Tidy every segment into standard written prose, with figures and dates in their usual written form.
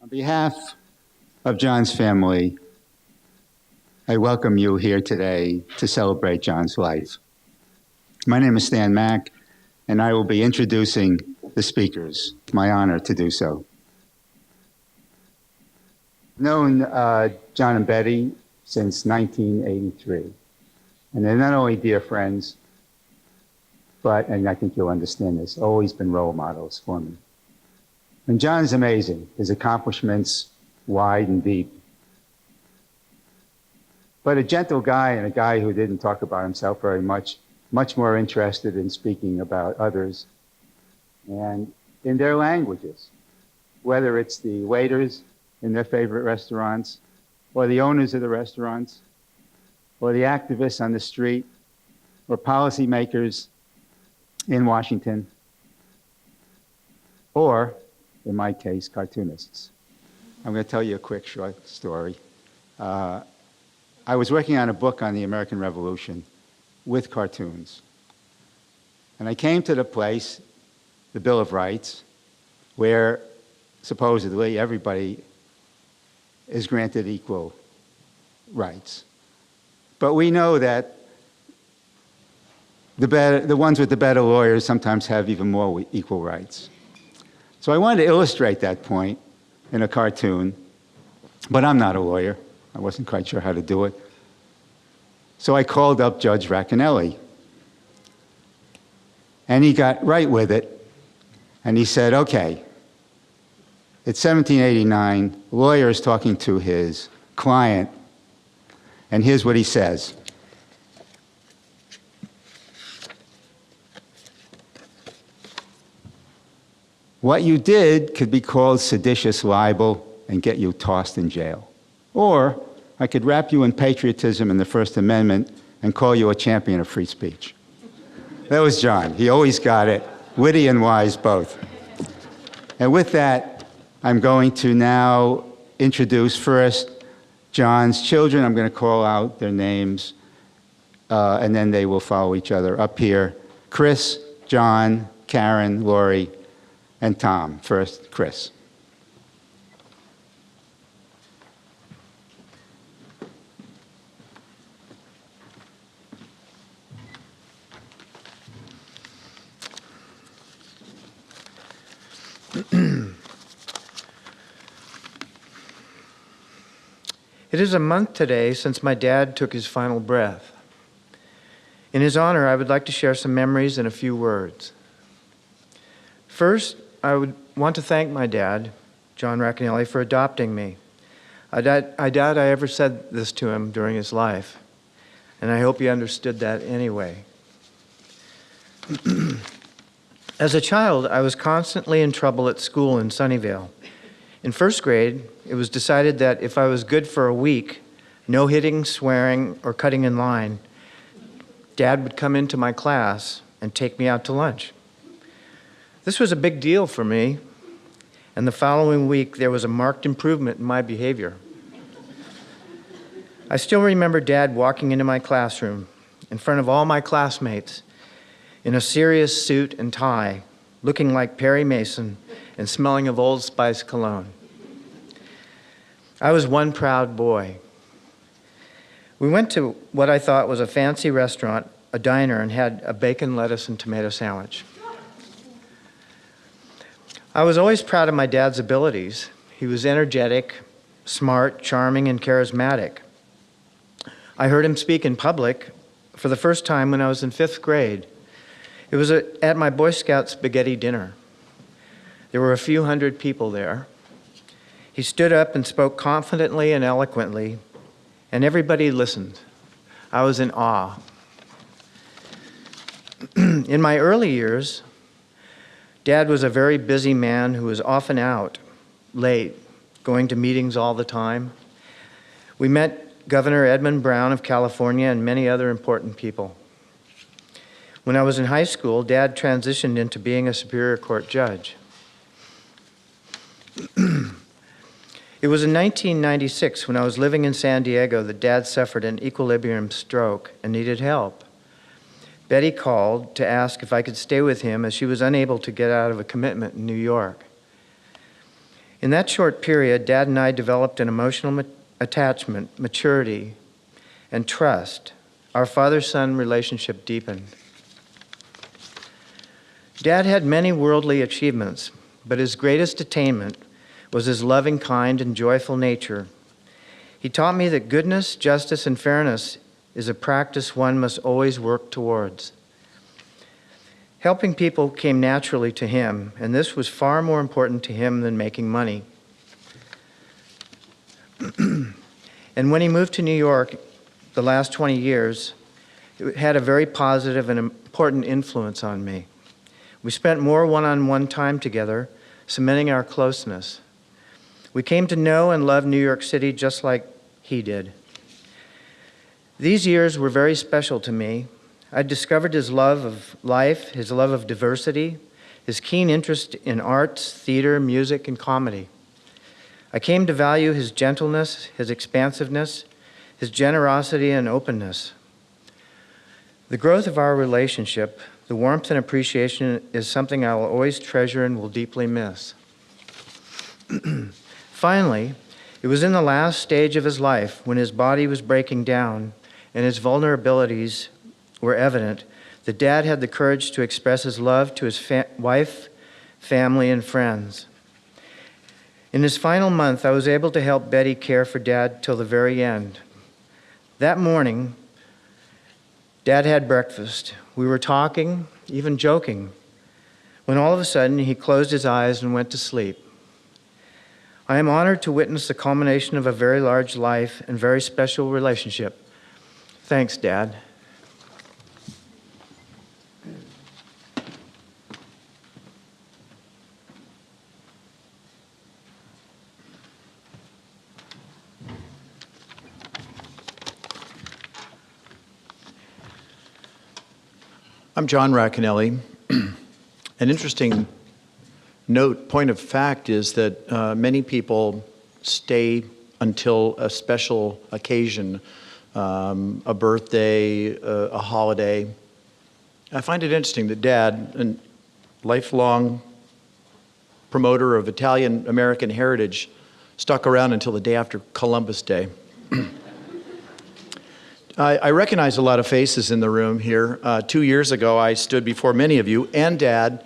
On behalf of John's family, I welcome you here today to celebrate John's life. My name is Stan Mack, and I will be introducing the speakers. It's my honor to do so. I've known John and Betty since 1983, and they're not only dear friends, but, and I think you'll understand this, always been role models for me. And John's amazing, his accomplishments wide and deep. But a gentle guy and a guy who didn't talk about himself very much more interested in speaking about others and in their languages, whether it's the waiters in their favorite restaurants, or the owners of the restaurants, or the activists on the street, or policymakers in Washington, or, in my case, cartoonists. I'm going to tell you a quick short story. I was working on a book on the American Revolution with cartoons. And I came to the place, the Bill of Rights, where supposedly everybody is granted equal rights. But we know that the ones with the better lawyers sometimes have even more equal rights. So I wanted to illustrate that point in a cartoon, but I'm not a lawyer. I wasn't quite sure how to do it. So I called up Judge Racanelli. And he got right with it. And he said, okay, it's 1789, the lawyer is talking to his client, and here's what he says. What you did could be called seditious libel and get you tossed in jail. Or I could wrap you in patriotism and the First Amendment and call you a champion of free speech. That was John. He always got it, witty and wise both. And with that, I'm going to now introduce first John's children. I'm going to call out their names, and then they will follow each other up here. Chris, John, Karen, Lori, and Tom. First, Chris. It is a month today since my dad took his final breath. In his honor, I would like to share some memories in a few words. First, I would want to thank my dad, John Racanelli, for adopting me. I doubt I ever said this to him during his life, and I hope he understood that anyway. As a child, I was constantly in trouble at school in Sunnyvale. In first grade, it was decided that if I was good for a week, no hitting, swearing, or cutting in line, Dad would come into my class and take me out to lunch. This was a big deal for me, and the following week there was a marked improvement in my behavior. I still remember Dad walking into my classroom in front of all my classmates in a serious suit and tie, looking like Perry Mason and smelling of Old Spice cologne. I was one proud boy. We went to what I thought was a fancy restaurant, a diner, and had a bacon, lettuce, and tomato sandwich. I was always proud of my dad's abilities. He was energetic, smart, charming, and charismatic. I heard him speak in public for the first time when I was in 5th grade. It was at my Boy Scout spaghetti dinner. There were a few hundred people there. He stood up and spoke confidently and eloquently, and everybody listened. I was in awe. In my early years, Dad was a very busy man who was often out, late, going to meetings all the time. We met Governor Edmund Brown of California and many other important people. When I was in high school, Dad transitioned into being a Superior Court judge. It was in 1996, when I was living in San Diego, that Dad suffered an equilibrium stroke and needed help. Betty called to ask if I could stay with him as she was unable to get out of a commitment in New York. In that short period, Dad and I developed an emotional attachment, maturity, and trust. Our father-son relationship deepened. Dad had many worldly achievements, but his greatest attainment was his loving, kind, and joyful nature. He taught me that goodness, justice, and fairness is a practice one must always work towards. Helping people came naturally to him, and this was far more important to him than making money. And when he moved to New York the last 20 years, it had a very positive and important influence on me. We spent more one-on-one time together, cementing our closeness. We came to know and love New York City just like he did. These years were very special to me. I discovered his love of life, his love of diversity, his keen interest in arts, theater, music, and comedy. I came to value his gentleness, his expansiveness, his generosity and openness. The growth of our relationship, the warmth and appreciation, is something I will always treasure and will deeply miss. Finally, it was in the last stage of his life, when his body was breaking down and his vulnerabilities were evident, that Dad had the courage to express his love to his wife, family, and friends. In his final month, I was able to help Betty care for Dad till the very end. That morning, Dad had breakfast. We were talking, even joking, when all of a sudden he closed his eyes and went to sleep. I am honored to witness the culmination of a very large life and very special relationship. Thanks, Dad. I'm John Racanelli. An interesting point of fact is that many people stay until a special occasion, a birthday, a holiday. I find it interesting that Dad, a lifelong promoter of Italian-American heritage, stuck around until the day after Columbus Day. I recognize a lot of faces in the room here. 2 years ago, I stood before many of you and Dad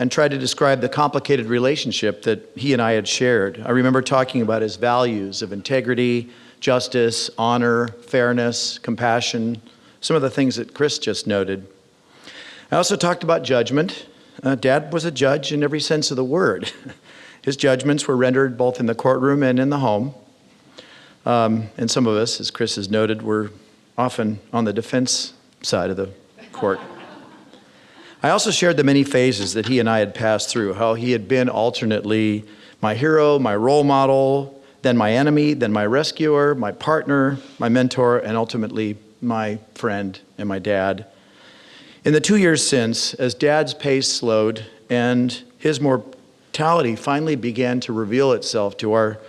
and tried to describe the complicated relationship that he and I had shared. I remember talking about his values of integrity, justice, honor, fairness, compassion, some of the things that Chris just noted. I also talked about judgment. Dad was a judge in every sense of the word. His judgments were rendered both in the courtroom and in the home. And some of us, as Chris has noted, were often on the defense side of the court. I also shared the many phases that he and I had passed through, how he had been alternately my hero, my role model, then my enemy, then my rescuer, my partner, my mentor, and ultimately my friend and my dad. In the 2 years since, as Dad's pace slowed and his mortality finally began to reveal itself to our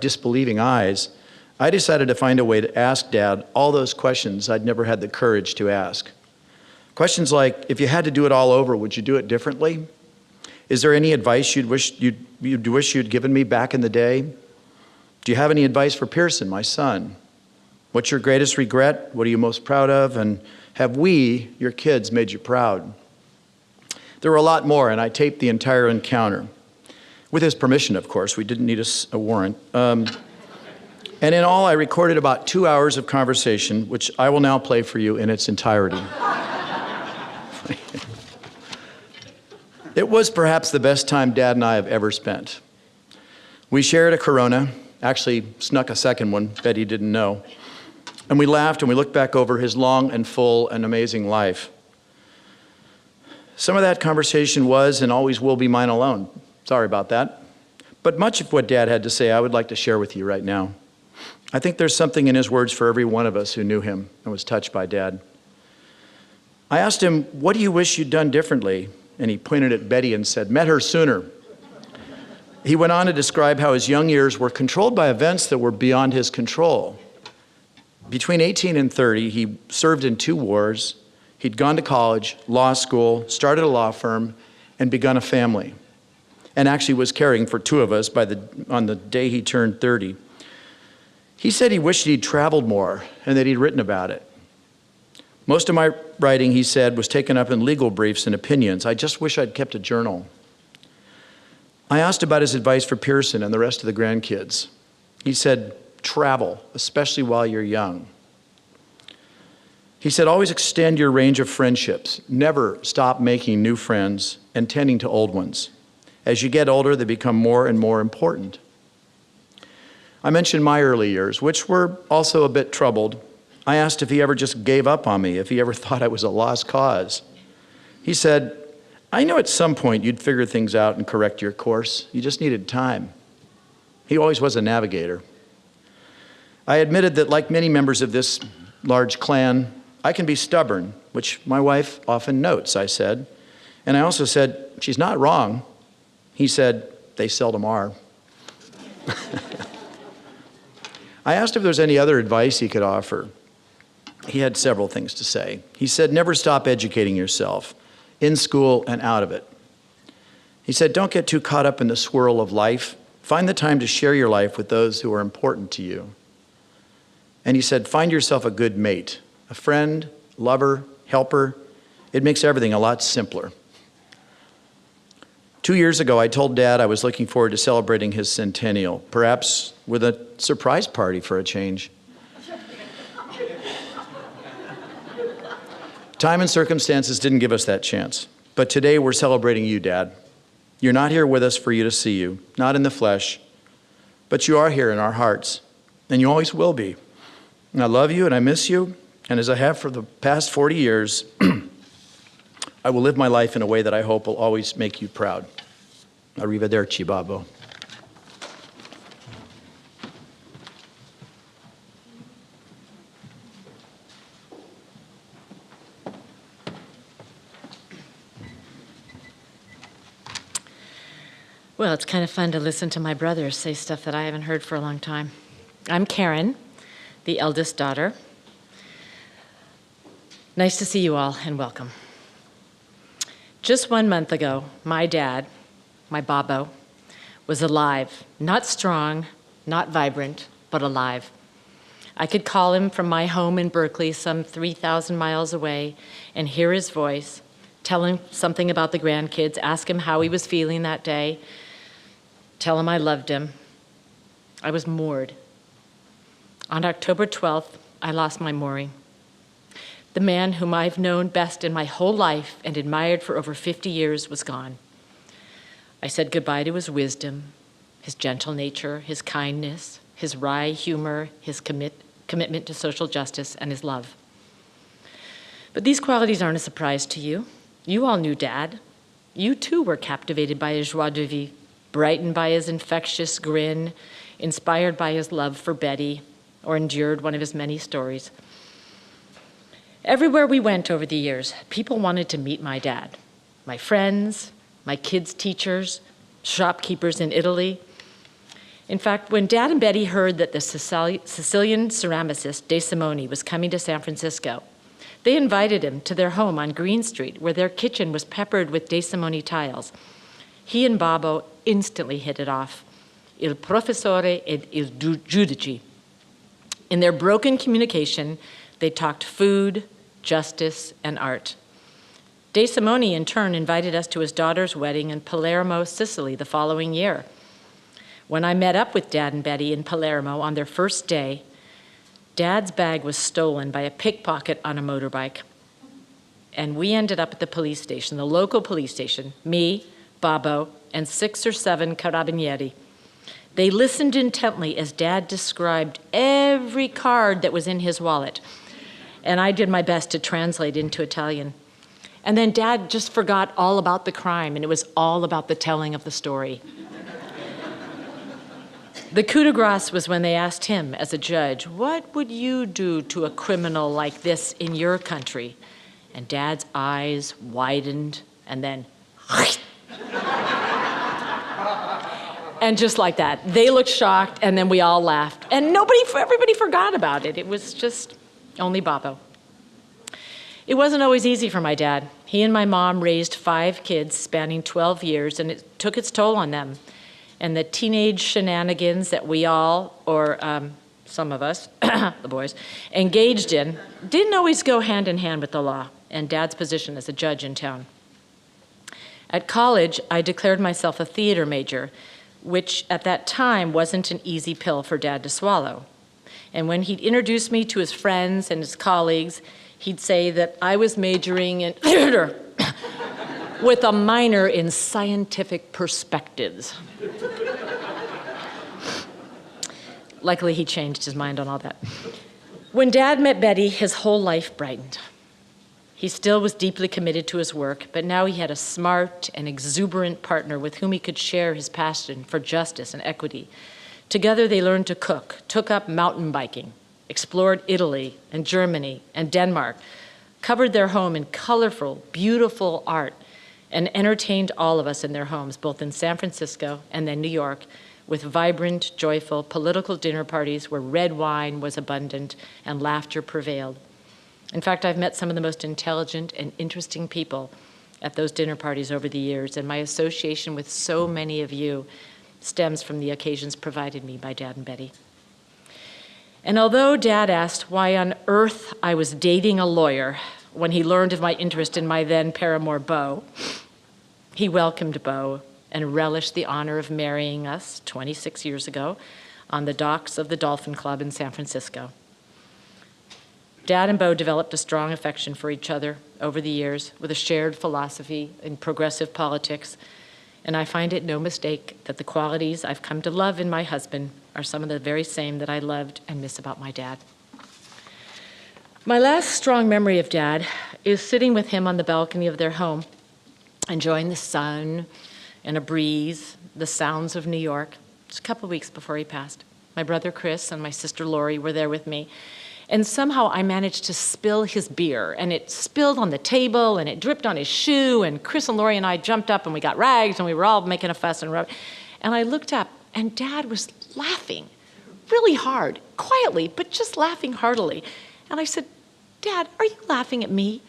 disbelieving eyes, I decided to find a way to ask Dad all those questions I'd never had the courage to ask. Questions like, if you had to do it all over, would you do it differently? Is there any advice you'd wish you'd given me back in the day? Do you have any advice for Pearson, my son? What's your greatest regret? What are you most proud of? And have we, your kids, made you proud? There were a lot more, and I taped the entire encounter. With his permission, of course. We didn't need a warrant. And in all, I recorded about 2 hours of conversation, which I will now play for you in its entirety. It was perhaps the best time Dad and I have ever spent. We shared a Corona, actually snuck a second one, Betty didn't know. And we laughed and we looked back over his long and full and amazing life. Some of that conversation was and always will be mine alone. Sorry about that. But much of what Dad had to say I would like to share with you right now. I think there's something in his words for every one of us who knew him and was touched by Dad. I asked him, what do you wish you'd done differently? And he pointed at Betty and said, met her sooner. He went on to describe how his young years were controlled by events that were beyond his control. Between 18 and 30, he served in 2 wars. He'd gone to college, law school, started a law firm, and begun a family. and actually was caring for two of us on the day he turned 30. He said he wished he'd traveled more and that he'd written about it. Most of my writing, he said, was taken up in legal briefs and opinions. I just wish I'd kept a journal. I asked about his advice for Pearson and the rest of the grandkids. He said, travel, especially while you're young. He said, always extend your range of friendships. Never stop making new friends and tending to old ones. As you get older, they become more and more important. I mentioned my early years, which were also a bit troubled. I asked if he ever just gave up on me, if he ever thought I was a lost cause. He said, I knew at some point you'd figure things out and correct your course. You just needed time. He always was a navigator. I admitted that, like many members of this large clan, I can be stubborn, which my wife often notes, I said. And I also said, she's not wrong. He said, they seldom are. I asked if there was any other advice he could offer. He had several things to say. He said, never stop educating yourself, in school and out of it. He said, don't get too caught up in the swirl of life. Find the time to share your life with those who are important to you. And he said, find yourself a good mate, a friend, lover, helper. It makes everything a lot simpler. 2 years ago, I told Dad I was looking forward to celebrating his centennial, perhaps with a surprise party for a change. Time and circumstances didn't give us that chance. But today we're celebrating you, Dad. You're not here with us for you to see you, not in the flesh, but you are here in our hearts, and you always will be. And I love you and I miss you, and as I have for the past 40 years, I will live my life in a way that I hope will always make you proud. Arrivederci, Babbo. Well, it's kind of fun to listen to my brothers say stuff that I haven't heard for a long time. I'm Karen, the eldest daughter. Nice to see you all, and welcome. Just 1 month ago, my dad, my Babbo, was alive. Not strong, not vibrant, but alive. I could call him from my home in Berkeley, some 3,000 miles away, and hear his voice, tell him something about the grandkids, ask him how he was feeling that day, tell him I loved him. I was moored. On October 12th, I lost my mooring. The man whom I've known best in my whole life and admired for over 50 years was gone. I said goodbye to his wisdom, his gentle nature, his kindness, his wry humor, his commitment to social justice, and his love. But these qualities aren't a surprise to you. You all knew Dad. You too were captivated by his joie de vivre, brightened by his infectious grin, inspired by his love for Betty, or endured one of his many stories. Everywhere we went over the years, people wanted to meet my dad. My friends, my kids' teachers, shopkeepers in Italy. In fact, when Dad and Betty heard that the Sicilian ceramicist De Simone was coming to San Francisco, they invited him to their home on Green Street, where their kitchen was peppered with De Simone tiles. He and Babbo instantly hit it off. Il professore ed il giudice. In their broken communication, they talked food, justice, and art. De Simone, in turn, invited us to his daughter's wedding in Palermo, Sicily, the following year. When I met up with Dad and Betty in Palermo on their first day, Dad's bag was stolen by a pickpocket on a motorbike. And we ended up at the police station, the local police station, me, Babbo, and 6 or 7 carabinieri. They listened intently as Dad described every card that was in his wallet. And I did my best to translate into Italian. And then Dad just forgot all about the crime, and it was all about the telling of the story. The coup de grace was when they asked him, as a judge, what would you do to a criminal like this in your country? And Dad's eyes widened, and then, and just like that, they looked shocked, and then we all laughed. And everybody forgot about it. It was just only Babbo. It wasn't always easy for my dad. He and my mom raised 5 kids spanning 12 years, and it took its toll on them. And the teenage shenanigans that we all, or some of us, the boys, engaged in didn't always go hand in hand with the law and Dad's position as a judge in town. At college, I declared myself a theater major, which at that time wasn't an easy pill for Dad to swallow. And when he'd introduce me to his friends and his colleagues, he'd say that I was majoring in theater with a minor in scientific perspectives. Luckily, he changed his mind on all that. When Dad met Betty, his whole life brightened. He still was deeply committed to his work, but now he had a smart and exuberant partner with whom he could share his passion for justice and equity. Together, they learned to cook, took up mountain biking, explored Italy and Germany and Denmark, covered their home in colorful, beautiful art, and entertained all of us in their homes, both in San Francisco and then New York, with vibrant, joyful political dinner parties where red wine was abundant and laughter prevailed. In fact, I've met some of the most intelligent and interesting people at those dinner parties over the years, and my association with so many of you stems from the occasions provided me by Dad and Betty. And although Dad asked why on earth I was dating a lawyer when he learned of my interest in my then paramour, Beau, he welcomed Beau and relished the honor of marrying us 26 years ago on the docks of the Dolphin Club in San Francisco. Dad and Beau developed a strong affection for each other over the years with a shared philosophy in progressive politics, and I find it no mistake that the qualities I've come to love in my husband are some of the very same that I loved and miss about my dad. My last strong memory of Dad is sitting with him on the balcony of their home, enjoying the sun and a breeze, the sounds of New York, just a couple weeks before he passed. My brother Chris and my sister Lori were there with me. And somehow I managed to spill his beer, and it spilled on the table, and it dripped on his shoe, and Chris and Lori and I jumped up, and we got rags, and we were all making a fuss and rubbing. And I looked up, and Dad was laughing really hard, quietly, but just laughing heartily. And I said, "Dad, are you laughing at me?"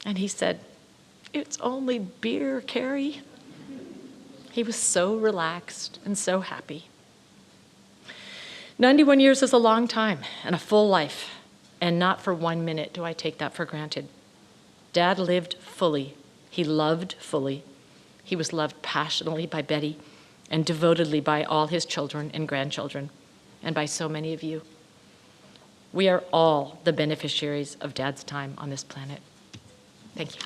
And he said, "It's only beer, Carrie." He was so relaxed and so happy. 91 years is a long time and a full life, and not for 1 minute do I take that for granted. Dad lived fully. He loved fully. He was loved passionately by Betty and devotedly by all his children and grandchildren, and by so many of you. We are all the beneficiaries of Dad's time on this planet. Thank you.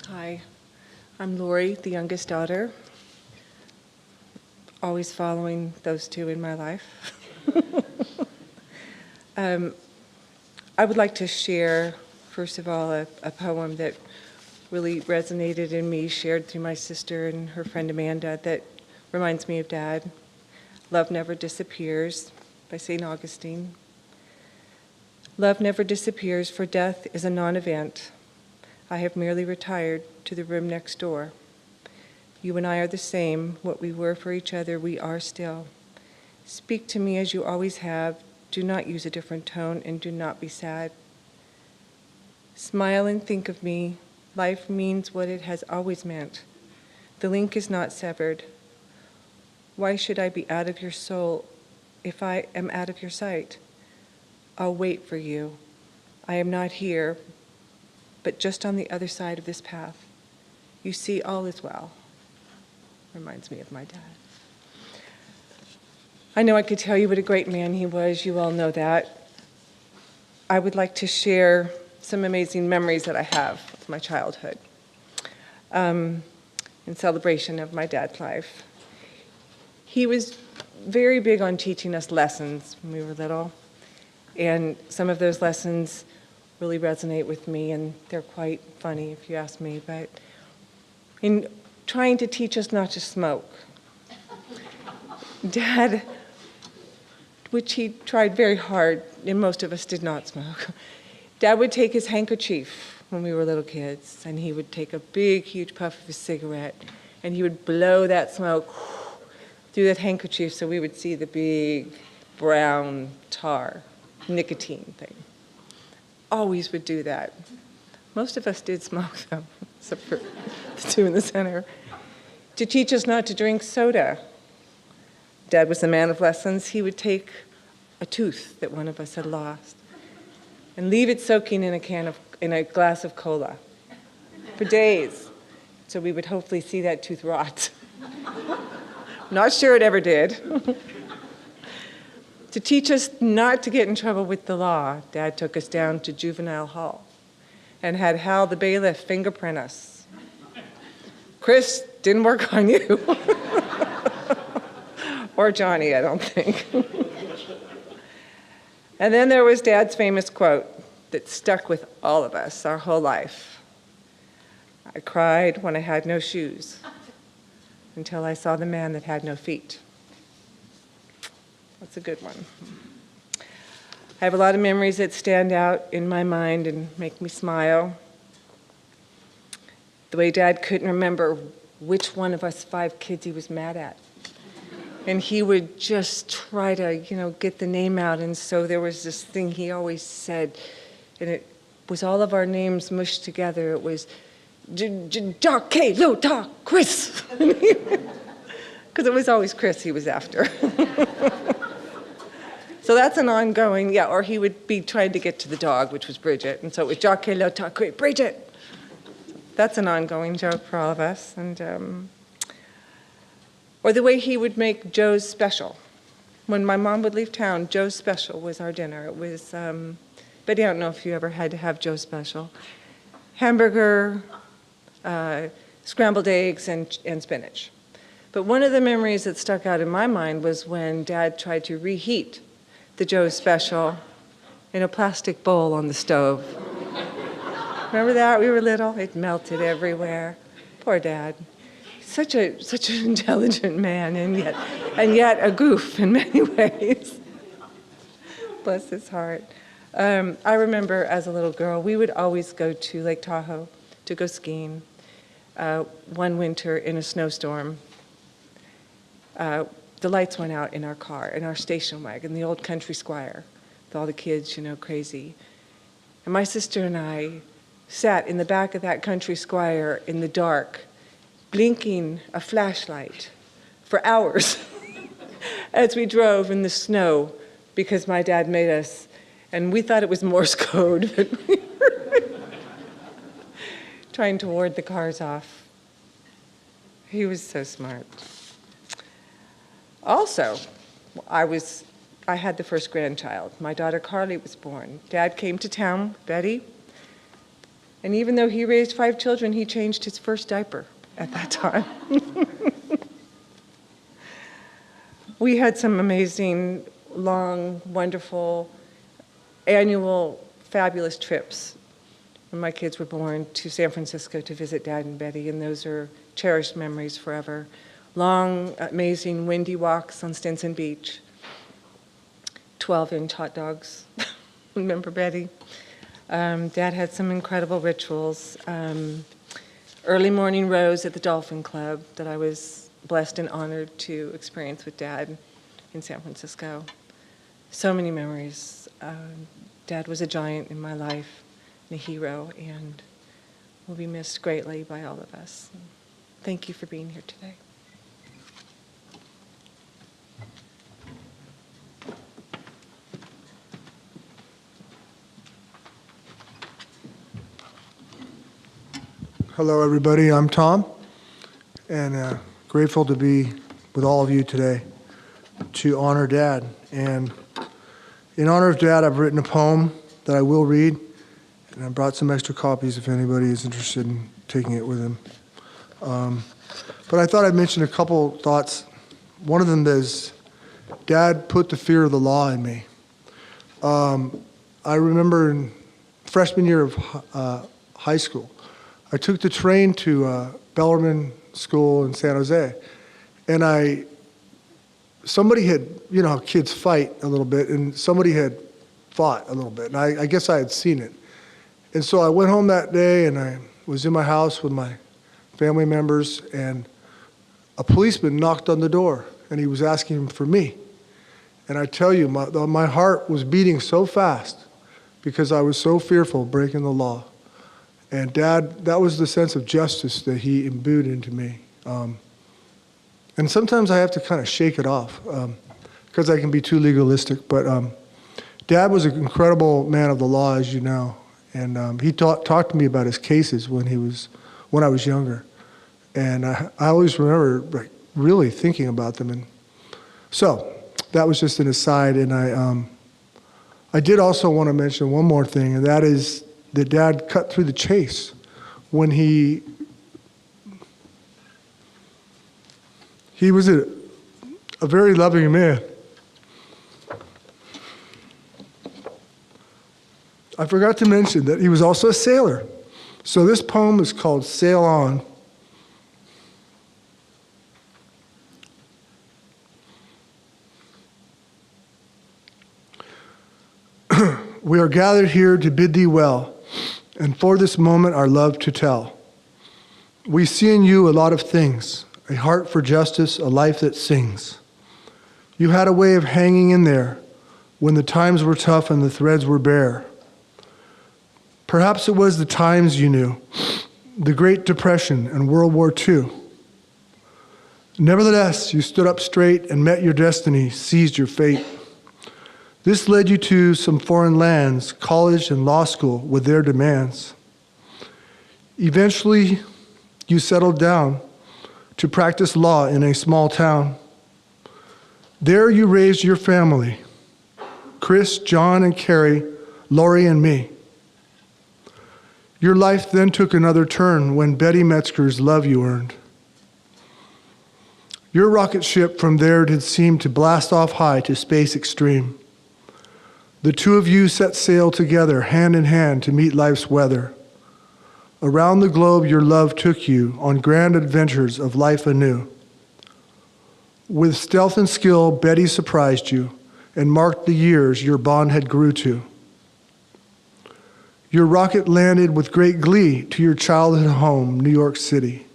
Hi, I'm Lori, the youngest daughter, always following those two in my life. I would like to share, first of all, a poem that really resonated in me, shared through my sister and her friend Amanda, that reminds me of Dad. Love Never Disappears by St. Augustine. Love never disappears, for death is a non-event. I have merely retired to the room next door. You and I are the same. What we were for each other, we are still. Speak to me as you always have. Do not use a different tone, and do not be sad. Smile and think of me. Life means what it has always meant. The link is not severed. Why should I be out of your soul if I am out of your sight? I'll wait for you. I am not here, but just on the other side of this path. You see, all is well. Reminds me of my dad. I know I could tell you what a great man he was. You all know that. I would like to share some amazing memories that I have of my childhood in celebration of my dad's life. He was very big on teaching us lessons when we were little, and some of those lessons really resonate with me, and they're quite funny if you ask me, but in trying to teach us not to smoke, Dad, which he tried very hard, and most of us did not smoke, Dad would take his handkerchief when we were little kids, and he would take a big, huge puff of his cigarette, and he would blow that smoke through that handkerchief so we would see the big brown tar, nicotine thing. Always would do that. Most of us did smoke, though, except for the two in the center. To teach us not to drink soda. Dad was a man of lessons. He would take a tooth that one of us had lost and leave it soaking in a glass of cola for days, so we would hopefully see that tooth rot. Not sure it ever did. To teach us not to get in trouble with the law, Dad took us down to juvenile hall and had Hal the bailiff fingerprint us. Chris, didn't work on you. Or Johnny, I don't think. And then there was Dad's famous quote that stuck with all of us our whole life. I cried when I had no shoes until I saw the man that had no feet. That's a good one. I have a lot of memories that stand out in my mind and make me smile. The way Dad couldn't remember which one of us 5 kids he was mad at. And he would just try to, get the name out. And so there was this thing he always said, and it was all of our names mushed together. It was Jockey, Lota, Chris. Because it was always Chris he was after. So that's an ongoing, or he would be trying to get to the dog, which was Bridget. And so it was Jockey, Lota, Chris, Bridget. That's an ongoing joke for all of us. And or the way he would make Joe's special. When my mom would leave town, Joe's special was our dinner. It was, Betty, I don't know if you ever had to have Joe's special. Hamburger, scrambled eggs, and spinach. But one of the memories that stuck out in my mind was when Dad tried to reheat the Joe's special in a plastic bowl on the stove. Remember that? We were little. It melted everywhere. Poor Dad. Such an intelligent man, and yet a goof in many ways. Bless his heart. I remember as a little girl, we would always go to Lake Tahoe to go skiing. One winter in a snowstorm, the lights went out in our car, in our station wagon, the old Country Squire, with all the kids, crazy. And my sister and I sat in the back of that Country Squire in the dark, blinking a flashlight for hours as we drove in the snow because my dad made us, and we thought it was Morse code, but we were trying to ward the cars off. He was so smart. Also, I had the first grandchild. My daughter Carly was born. Dad came to town with Betty, and even though he raised 5 children, he changed his first diaper at that time. We had some amazing, long, wonderful, annual, fabulous trips when my kids were born to San Francisco to visit Dad and Betty, and those are cherished memories forever. Long, amazing, windy walks on Stinson Beach. 12-inch hot dogs. Remember Betty? Dad had some incredible rituals. Early morning rows at the Dolphin Club that I was blessed and honored to experience with Dad in San Francisco. So many memories. Dad was a giant in my life, and a hero, and will be missed greatly by all of us. Thank you for being here today. Hello, everybody. I'm Tom, and grateful to be with all of you today to honor Dad. And in honor of Dad, I've written a poem that I will read, and I brought some extra copies if anybody is interested in taking it with him. But I thought I'd mention a couple thoughts. One of them is, Dad put the fear of the law in me. I remember in freshman year of high school, I took the train to Bellarmine School in San Jose, and somebody had, how kids fight a little bit, and somebody had fought a little bit, and I guess I had seen it. And so I went home that day, and I was in my house with my family members, and a policeman knocked on the door, and he was asking for me. And I tell you, my heart was beating so fast because I was so fearful of breaking the law. And Dad, that was the sense of justice that he imbued into me. And sometimes I have to kind of shake it off because I can be too legalistic. But Dad was an incredible man of the law, as you know. And he talked to me about his cases when I was younger. And I always remember like, really thinking about them. And so that was just an aside. And I did also want to mention one more thing, and that is that Dad cut through the chase when he was a very loving man. I forgot to mention that he was also a sailor. So this poem is called Sail On. We are gathered here to bid thee well, and for this moment our love to tell. We see in you a lot of things, a heart for justice, a life that sings. You had a way of hanging in there when the times were tough and the threads were bare. Perhaps it was the times you knew, the Great Depression and World War II. Nevertheless, you stood up straight and met your destiny, seized your fate. This led you to some foreign lands, college and law school with their demands. Eventually, you settled down to practice law in a small town. There you raised your family, Chris, John, and Carrie, Lori, and me. Your life then took another turn when Betty Metzger's love you earned. Your rocket ship from there did seem to blast off high to space extreme. The two of you set sail together, hand in hand, to meet life's weather. Around the globe your love took you on grand adventures of life anew. With stealth and skill, Betty surprised you and marked the years your bond had grew to. Your rocket landed with great glee to your childhood home, New York City.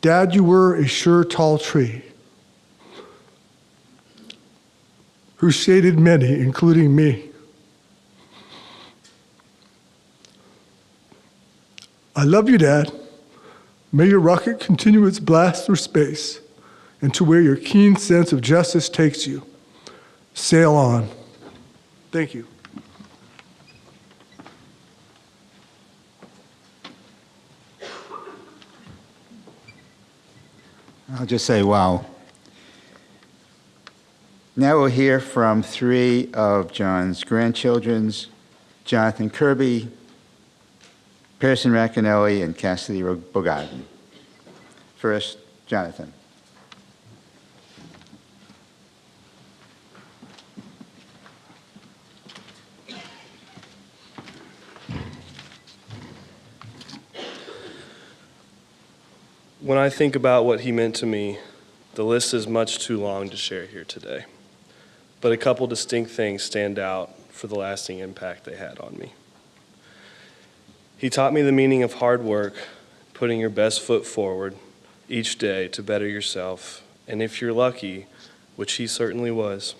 Dad, you were a sure tall tree who shaded many, including me. I love you, Dad. May your rocket continue its blast through space and to where your keen sense of justice takes you. Sail on. Thank you. I'll just say, wow. Now we'll hear from three of John's grandchildren, Jonathan Kirby, Pearson Racanelli, and Cassidy Bogarden. First, Jonathan. When I think about what he meant to me, the list is much too long to share here today. But a couple distinct things stand out for the lasting impact they had on me. He taught me the meaning of hard work, putting your best foot forward each day to better yourself, and if you're lucky, which he certainly was,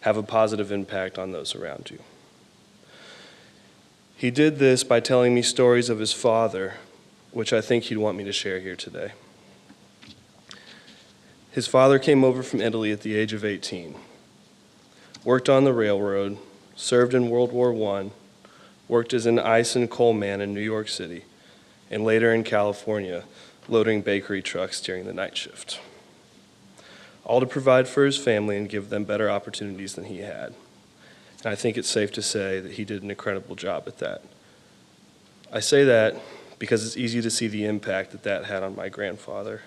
have a positive impact on those around you. He did this by telling me stories of his father, which I think he'd want me to share here today. His father came over from Italy at the age of 18, worked on the railroad, served in World War I, worked as an ice and coal man in New York City, and later in California, loading bakery trucks during the night shift. All to provide for his family and give them better opportunities than he had. And I think it's safe to say that he did an incredible job at that. I say that because it's easy to see the impact that that had on my grandfather,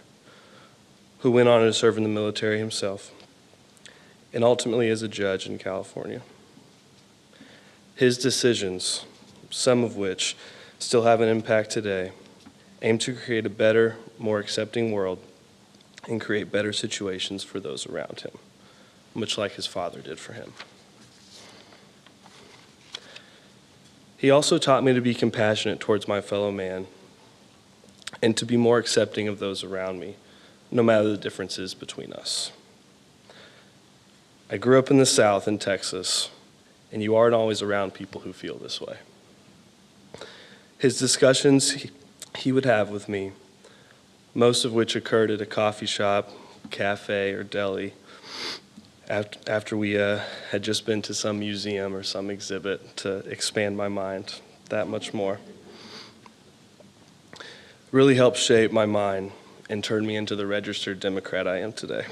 who went on to serve in the military himself, and ultimately as a judge in California. His decisions, some of which still have an impact today, aim to create a better, more accepting world and create better situations for those around him, much like his father did for him. He also taught me to be compassionate towards my fellow man and to be more accepting of those around me, no matter the differences between us. I grew up in the South in Texas, and you aren't always around people who feel this way. His discussions he would have with me, most of which occurred at a coffee shop, cafe, or deli, after we had just been to some museum or some exhibit to expand my mind that much more, really helped shape my mind and turn me into the registered Democrat I am today.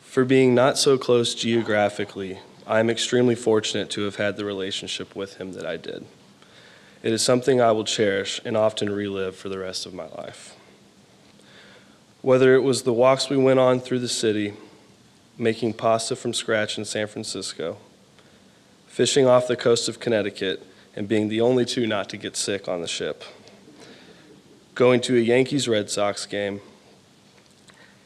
For being not so close geographically, I am extremely fortunate to have had the relationship with him that I did. It is something I will cherish and often relive for the rest of my life. Whether it was the walks we went on through the city, making pasta from scratch in San Francisco, fishing off the coast of Connecticut and being the only two not to get sick on the ship, going to a Yankees-Red Sox game,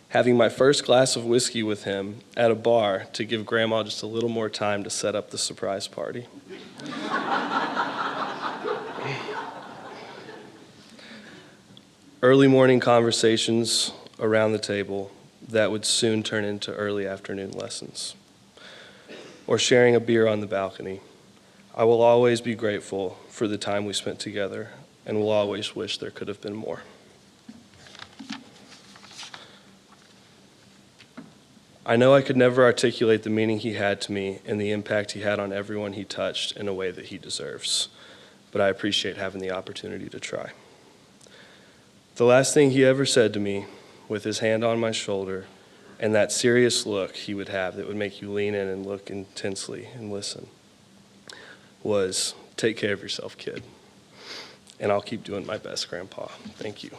having my first glass of whiskey with him at a bar to give Grandma just a little more time to set up the surprise party. Early morning conversations around the table that would soon turn into early afternoon lessons, or sharing a beer on the balcony. I will always be grateful for the time we spent together and will always wish there could have been more. I know I could never articulate the meaning he had to me and the impact he had on everyone he touched in a way that he deserves, but I appreciate having the opportunity to try. The last thing he ever said to me, with his hand on my shoulder and that serious look he would have that would make you lean in and look intensely and listen, was, "Take care of yourself, kid. And I'll keep doing my best, Grandpa. Thank you."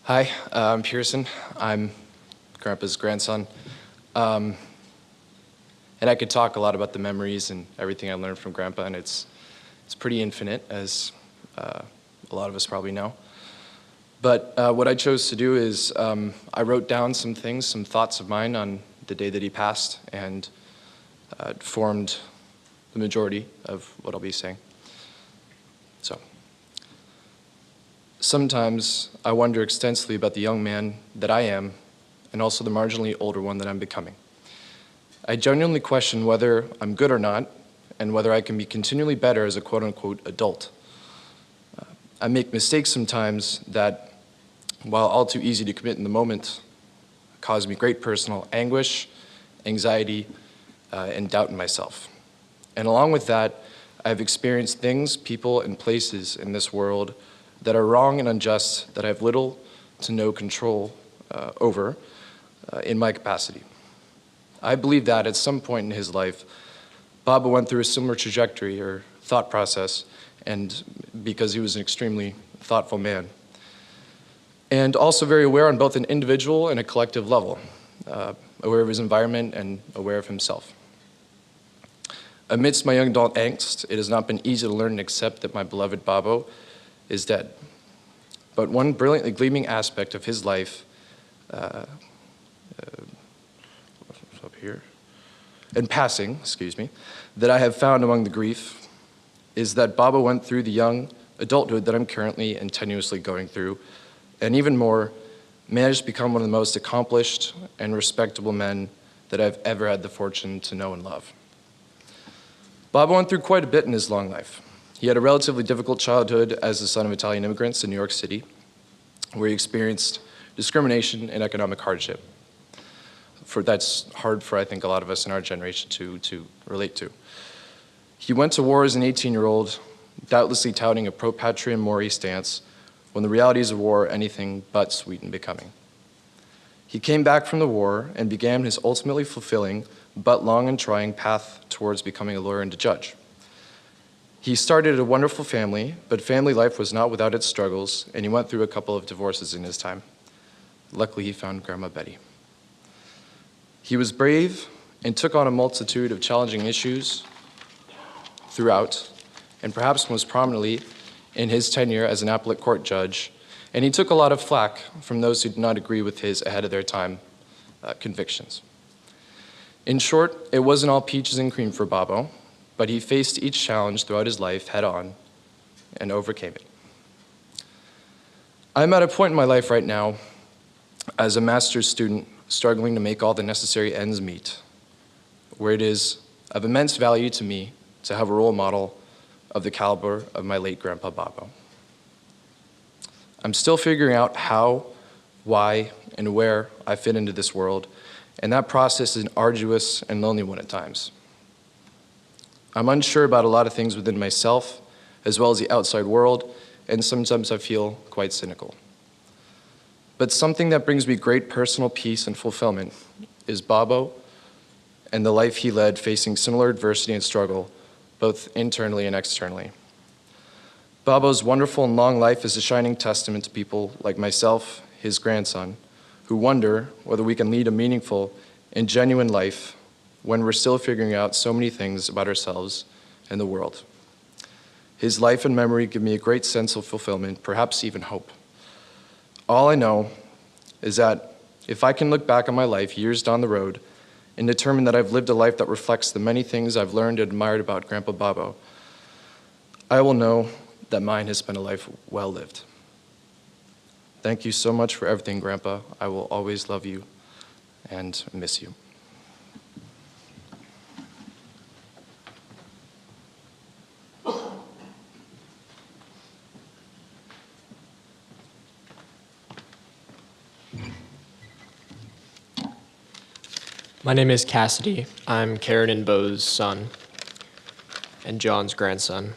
Hi, I'm Pearson. I'm Grandpa's grandson. And I could talk a lot about the memories and everything I learned from Grandpa, and it's pretty infinite, as a lot of us probably know. But what I chose to do is I wrote down some things, some thoughts of mine on the day that he passed, and it formed the majority of what I'll be saying. So. Sometimes I wonder extensively about the young man that I am and also the marginally older one that I'm becoming. I genuinely question whether I'm good or not and whether I can be continually better as a quote-unquote adult. I make mistakes sometimes that, while all too easy to commit in the moment, cause me great personal anguish, anxiety, and doubt in myself. And along with that, I've experienced things, people, and places in this world that are wrong and unjust that I have little to no control over in my capacity. I believe that at some point in his life, Baba went through a similar trajectory or thought process, and because he was an extremely thoughtful man. And also very aware on both an individual and a collective level, aware of his environment and aware of himself. Amidst my young adult angst, it has not been easy to learn and accept that my beloved Babo is dead. But one brilliantly gleaming aspect of his life, up here, in passing, that I have found among the grief is that Baba went through the young adulthood that I'm currently and tenuously going through, and even more, managed to become one of the most accomplished and respectable men that I've ever had the fortune to know and love. Baba went through quite a bit in his long life. He had a relatively difficult childhood as the son of Italian immigrants in New York City, where he experienced discrimination and economic hardship. That's hard for, I think, a lot of us in our generation to relate to. He went to war as an 18-year-old, doubtlessly touting a pro-patria mori stance, when the realities of war are anything but sweet and becoming. He came back from the war and began his ultimately fulfilling, but long and trying path towards becoming a lawyer and a judge. He started a wonderful family, but family life was not without its struggles, and he went through a couple of divorces in his time. Luckily, he found Grandma Betty. He was brave and took on a multitude of challenging issues throughout, and perhaps most prominently in his tenure as an appellate court judge, and he took a lot of flack from those who did not agree with his ahead-of-their-time convictions. In short, it wasn't all peaches and cream for Bobo, but he faced each challenge throughout his life head-on and overcame it. I'm at a point in my life right now as a master's student struggling to make all the necessary ends meet, where it is of immense value to me to have a role model of the caliber of my late Grandpa Bobo. I'm still figuring out how, why, and where I fit into this world, and that process is an arduous and lonely one at times. I'm unsure about a lot of things within myself, as well as the outside world, and sometimes I feel quite cynical. But something that brings me great personal peace and fulfillment is Bobo and the life he led facing similar adversity and struggle, both internally and externally. Bobo's wonderful and long life is a shining testament to people like myself, his grandson, who wonder whether we can lead a meaningful and genuine life when we're still figuring out so many things about ourselves and the world. His life and memory give me a great sense of fulfillment, perhaps even hope. All I know is that if I can look back on my life years down the road and determine that I've lived a life that reflects the many things I've learned and admired about Grandpa Bobo, I will know that mine has been a life well lived. Thank you so much for everything, Grandpa. I will always love you and miss you. My name is Cassidy. I'm Karen and Bo's son and John's grandson.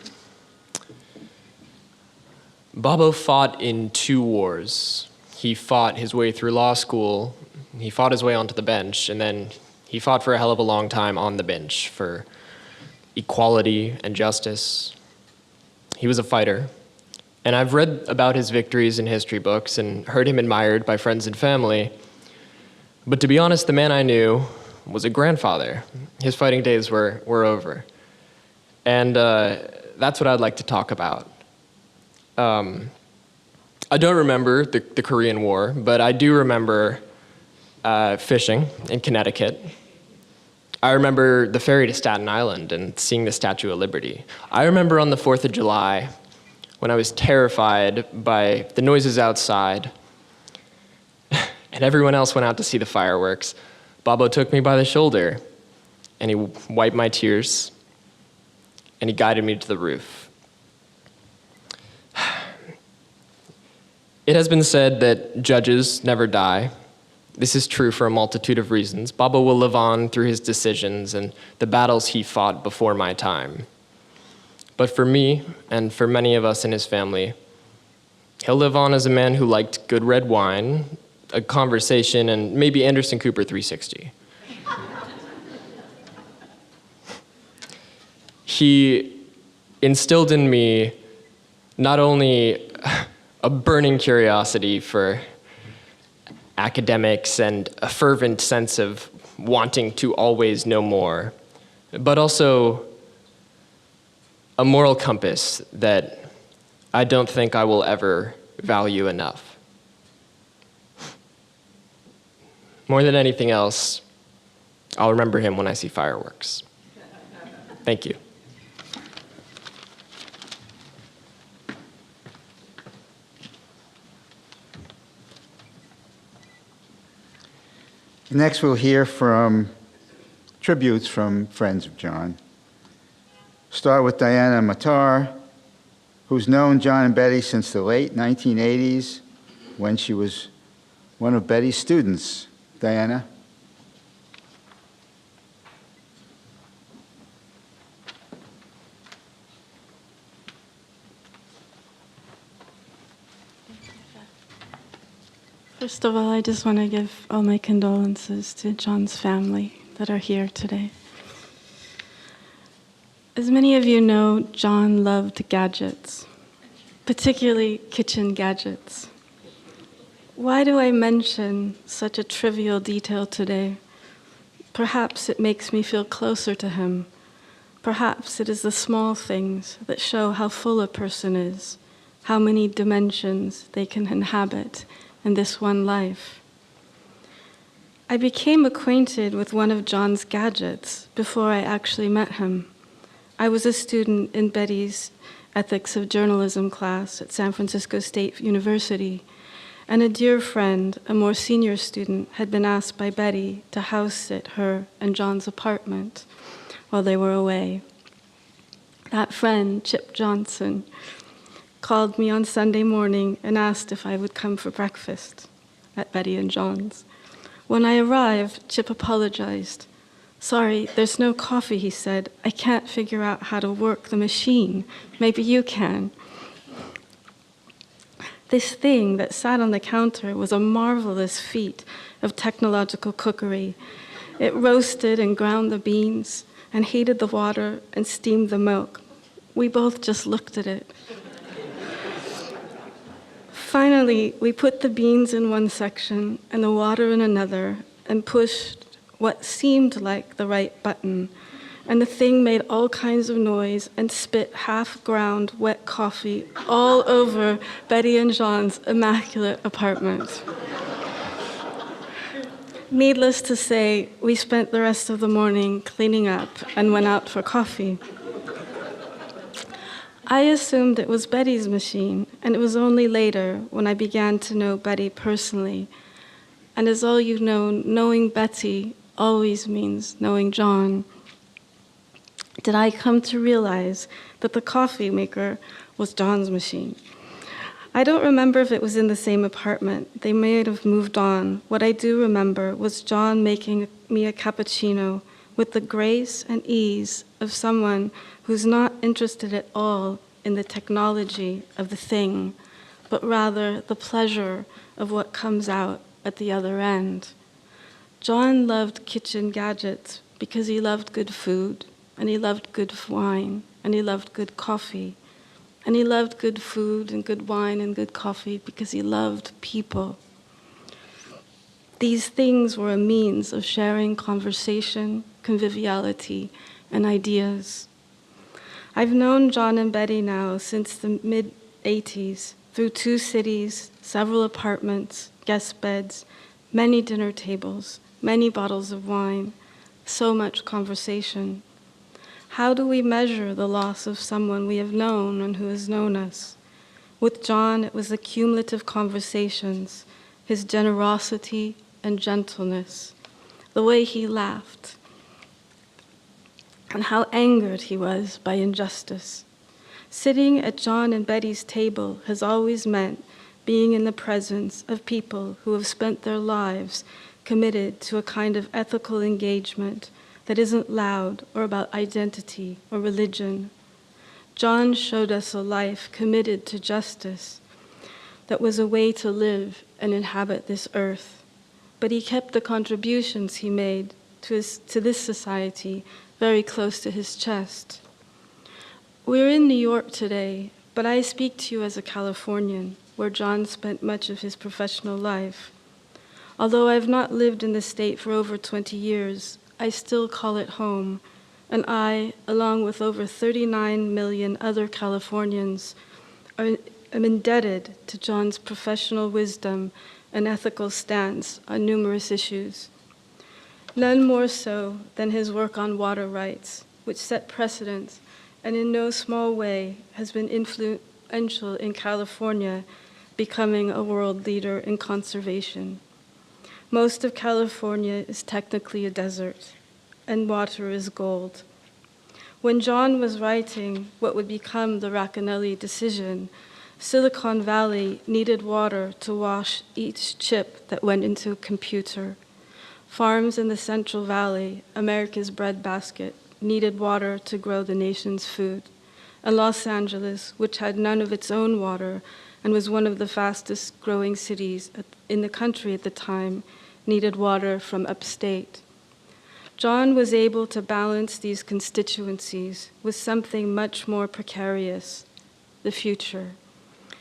Bobo fought in 2 wars. He fought his way through law school, he fought his way onto the bench, and then he fought for a hell of a long time on the bench for equality and justice. He was a fighter. And I've read about his victories in history books and heard him admired by friends and family. But to be honest, the man I knew was a grandfather. His fighting days were over. And that's what I'd like to talk about. I don't remember the Korean War, but I do remember fishing in Connecticut. I remember the ferry to Staten Island and seeing the Statue of Liberty. I remember on the 4th of July when I was terrified by the noises outside and everyone else went out to see the fireworks. Bobo took me by the shoulder, and he wiped my tears, and he guided me to the roof. It has been said that judges never die. This is true for a multitude of reasons. Bobo will live on through his decisions and the battles he fought before my time. But for me, and for many of us in his family, he'll live on as a man who liked good red wine, a conversation, and maybe Anderson Cooper 360. He instilled in me not only a burning curiosity for academics and a fervent sense of wanting to always know more, but also a moral compass that I don't think I will ever value enough. More than anything else, I'll remember him when I see fireworks. Thank you. Next, we'll hear from tributes from friends of John. Start with Diana Matar, who's known John and Betty since the late 1980s when she was one of Betty's students. Diana? First of all, I just want to give all my condolences to John's family that are here today. As many of you know, John loved gadgets, particularly kitchen gadgets. Why do I mention such a trivial detail today? Perhaps it makes me feel closer to him. Perhaps it is the small things that show how full a person is, how many dimensions they can inhabit in this one life. I became acquainted with one of John's gadgets before I actually met him. I was a student in Betty's Ethics of Journalism class at San Francisco State University, and a dear friend, a more senior student, had been asked by Betty to house sit her and John's apartment while they were away. That friend, Chip Johnson, called me on Sunday morning and asked if I would come for breakfast at Betty and John's. When I arrived, Chip apologized. "Sorry, there's no coffee," he said. "I can't figure out how to work the machine. Maybe you can." This thing that sat on the counter was a marvelous feat of technological cookery. It roasted and ground the beans and heated the water and steamed the milk. We both just looked at it. Finally, we put the beans in one section and the water in another and pushed what seemed like the right button, and the thing made all kinds of noise and spit half-ground wet coffee all over Betty and John's immaculate apartment. Needless to say, we spent the rest of the morning cleaning up and went out for coffee. I assumed it was Betty's machine, and it was only later when I began to know Betty personally. And as all you know, knowing Betty always means knowing John. Did I come to realize that the coffee maker was John's machine. I don't remember if it was in the same apartment. They may have moved on. What I do remember was John making me a cappuccino with the grace and ease of someone who's not interested at all in the technology of the thing, but rather the pleasure of what comes out at the other end. John loved kitchen gadgets because he loved good food, and he loved good wine, and he loved good coffee. And he loved good food and good wine and good coffee because he loved people. These things were a means of sharing conversation, conviviality, and ideas. I've known John and Betty now since the mid-'80s, through 2 cities, several apartments, guest beds, many dinner tables, many bottles of wine, so much conversation. How do we measure the loss of someone we have known and who has known us? With John, it was the cumulative conversations, his generosity and gentleness, the way he laughed, and how angered he was by injustice. Sitting at John and Betty's table has always meant being in the presence of people who have spent their lives committed to a kind of ethical engagement that isn't loud or about identity or religion. John showed us a life committed to justice that was a way to live and inhabit this earth. But he kept the contributions he made to this society very close to his chest. We're in New York today, but I speak to you as a Californian, where John spent much of his professional life. Although I've not lived in the state for over 20 years, I still call it home, and I, along with over 39 million other Californians, am indebted to John's professional wisdom and ethical stance on numerous issues. None more so than his work on water rights, which set precedents and in no small way has been influential in California becoming a world leader in conservation. Most of California is technically a desert, and water is gold. When John was writing what would become the Racanelli decision, Silicon Valley needed water to wash each chip that went into a computer. Farms in the Central Valley, America's breadbasket, needed water to grow the nation's food. And Los Angeles, which had none of its own water and was one of the fastest growing cities in the country at the time, needed water from upstate. John was able to balance these constituencies with something much more precarious, the future.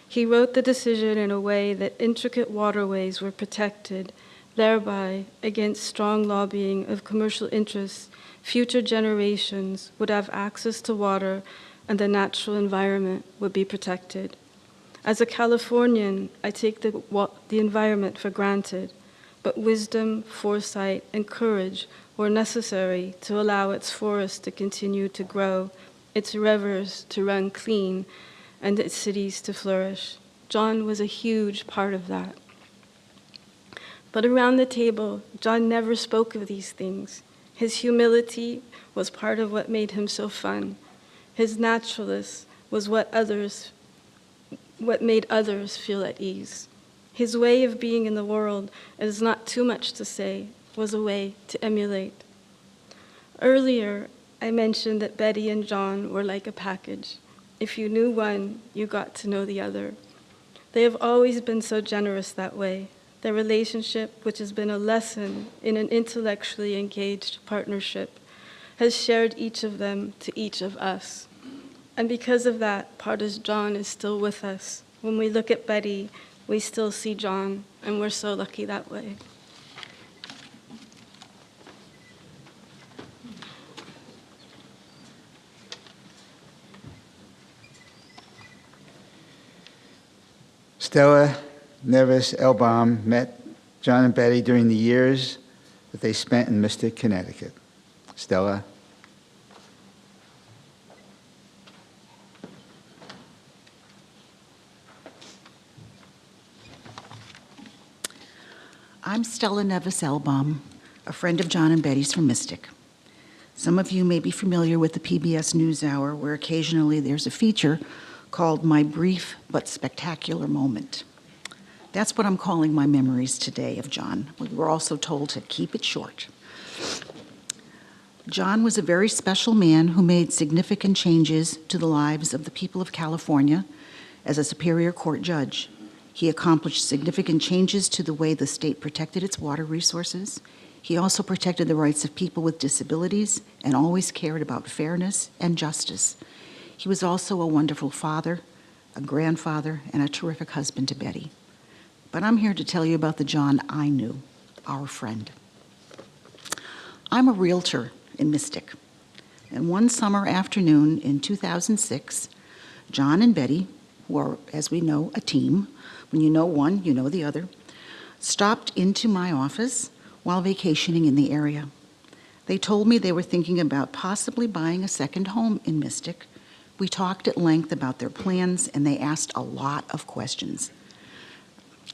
He wrote the decision in a way that intricate waterways were protected, Thereby, against strong lobbying of commercial interests, future generations would have access to water and the natural environment would be protected. As a Californian, I take the environment for granted, but wisdom, foresight, and courage were necessary to allow its forests to continue to grow, its rivers to run clean, and its cities to flourish. John was a huge part of that. But around the table, John never spoke of these things. His humility was part of what made him so fun. His naturalness was what made others feel at ease. His way of being in the world, it is not too much to say, was a way to emulate. Earlier, I mentioned that Betty and John were like a package. If you knew one, you got to know the other. They have always been so generous that way. Their relationship, which has been a lesson in an intellectually engaged partnership, has shared each of them to each of us. And because of that, part of John is still with us. When we look at Betty, we still see John, and we're so lucky that way. Stella Nevis Elbaum met John and Betty during the years that they spent in Mystic, Connecticut. Stella. I'm Stella Nevis Elbaum, a friend of John and Betty's from Mystic. Some of you may be familiar with the PBS NewsHour, where occasionally there's a feature called My Brief But Spectacular Moment. That's what I'm calling my memories today of John. We were also told to keep it short. John was a very special man who made significant changes to the lives of the people of California as a Superior Court judge. He accomplished significant changes to the way the state protected its water resources. He also protected the rights of people with disabilities and always cared about fairness and justice. He was also a wonderful father, a grandfather, and a terrific husband to Betty. But I'm here to tell you about the John I knew, our friend. I'm a realtor in Mystic, and one summer afternoon in 2006, John and Betty, who are, as we know, a team, when you know one, you know the other, stopped into my office while vacationing in the area. They told me they were thinking about possibly buying a second home in Mystic. We talked at length about their plans, and they asked a lot of questions.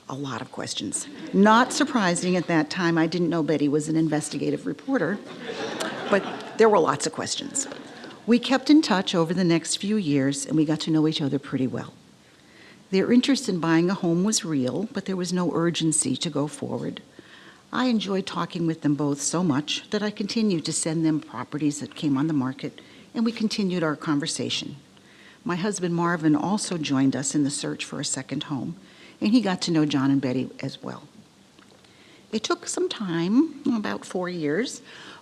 A lot of questions. Not surprising at that time, I didn't know Betty was an investigative reporter, but there were lots of questions. We kept in touch over the next few years, and we got to know each other pretty well. Their interest in buying a home was real, but there was no urgency to go forward. I enjoyed talking with them both so much that I continued to send them properties that came on the market, and we continued our conversation. My husband Marvin also joined us in the search for a second home, and he got to know John and Betty as well. It took some time, about 4 years,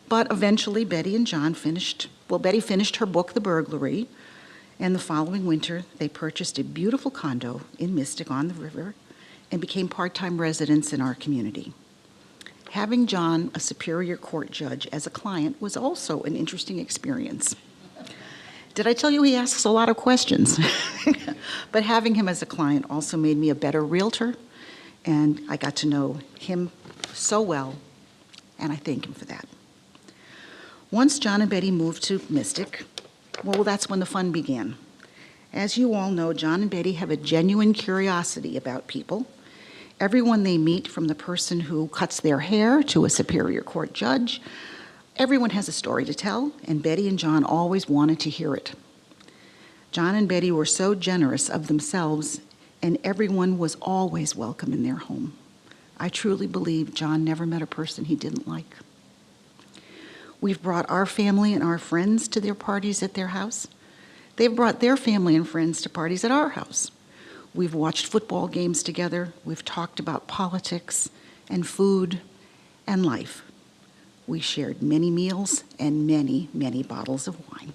but eventually Betty and John finished, Betty finished her book, The Burglary, and the following winter they purchased a beautiful condo in Mystic on the river and became part-time residents in our community. Having John, a Superior Court judge, as a client was also an interesting experience. Did I tell you he asks a lot of questions? But having him as a client also made me a better realtor, and I got to know him so well, and I thank him for that. Once John and Betty moved to Mystic, well, that's when the fun began. As you all know, John and Betty have a genuine curiosity about people. Everyone they meet, from the person who cuts their hair to a Superior Court judge, everyone has a story to tell, and Betty and John always wanted to hear it. John and Betty were so generous of themselves, and everyone was always welcome in their home. I truly believe John never met a person he didn't like. We've brought our family and our friends to their parties at their house. They've brought their family and friends to parties at our house. We've watched football games together. We've talked about politics and food and life. We shared many meals and many, many bottles of wine.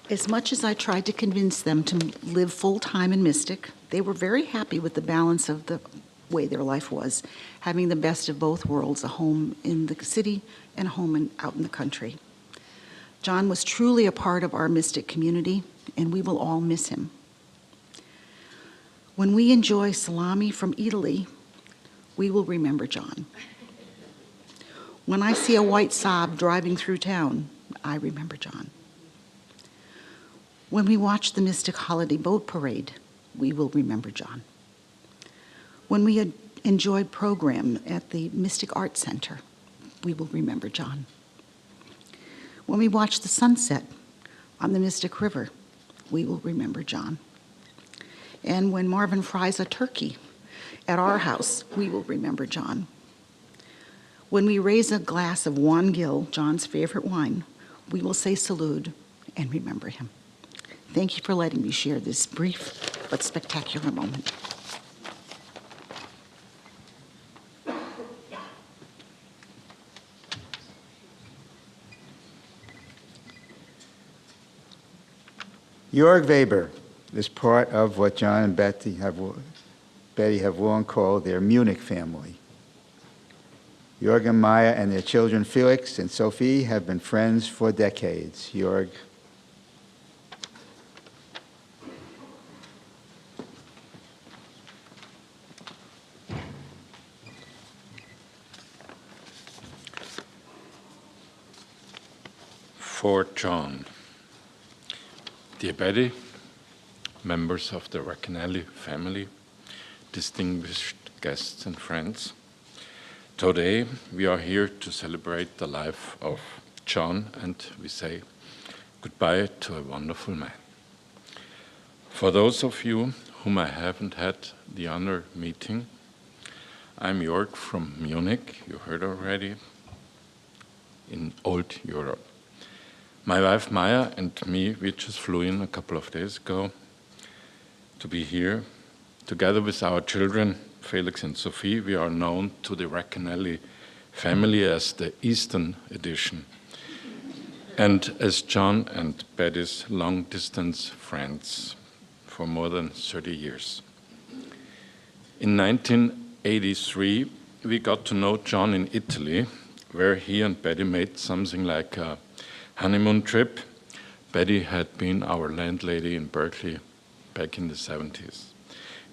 As much as I tried to convince them to live full-time in Mystic, they were very happy with the balance of the way their life was, having the best of both worlds, a home in the city and a home out in the country. John was truly a part of our Mystic community, and we will all miss him. When we enjoy salami from Italy, we will remember John. When I see a white Saab driving through town, I remember John. When we watch the Mystic Holiday Boat Parade, we will remember John. When we enjoyed program at the Mystic Art Center, we will remember John. When we watch the sunset on the Mystic River, we will remember John. And when Marvin fries a turkey at our house, we will remember John. When we raise a glass of Juan Gil, John's favorite wine, we will say salud and remember him. Thank you for letting me share this brief but spectacular moment. Jörg Weber is part of what John and Betty have long called their Munich family. Jörg and Maya and their children Felix and Sophie have been friends for decades. Jörg. For John. Dear Betty, members of the Racanelli family, distinguished guests and friends, today we are here to celebrate the life of John, and we say goodbye to a wonderful man. For those of you whom I haven't had the honor meeting, I'm Jörg from Munich, you heard already, in old Europe. My wife Maya and me, we just flew in a couple of days ago to be here. Together with our children, Felix and Sophie, we are known to the Racanelli family as the Eastern Edition, and as John and Betty's long-distance friends for more than 30 years. In 1983, we got to know John in Italy, where he and Betty made something like a honeymoon trip. Betty had been our landlady in Berkeley back in the 70s.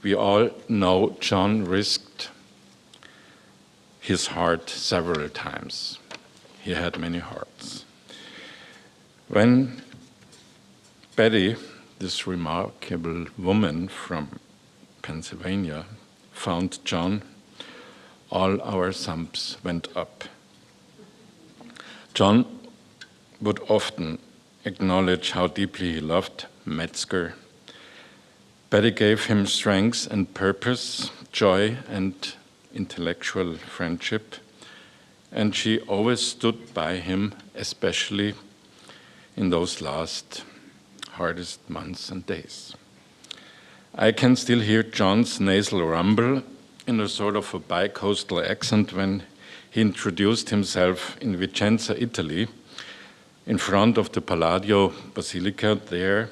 We all know John risked his heart several times. He had many hearts. When Betty, this remarkable woman from Pennsylvania, found John, all our thumbs went up. John would often acknowledge how deeply he loved Metzger. Betty gave him strength and purpose, joy and intellectual friendship, and she always stood by him, especially in those last hardest months and days. I can still hear John's nasal rumble in a sort of a bi-coastal accent when he introduced himself in Vicenza, Italy, in front of the Palladio Basilica there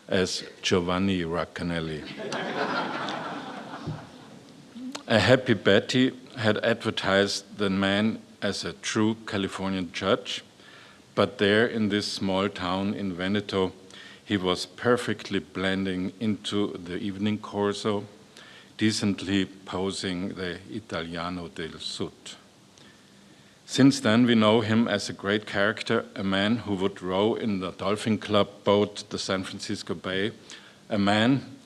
as Giovanni Racanelli. A happy Betty had advertised the man as a true Californian judge, but there in this small town in Veneto, he was perfectly blending into the evening corso, decently posing the Italiano del Sud. Since then, we know him as a great character, a man who would row in the Dolphin Club boat, the San Francisco Bay, a man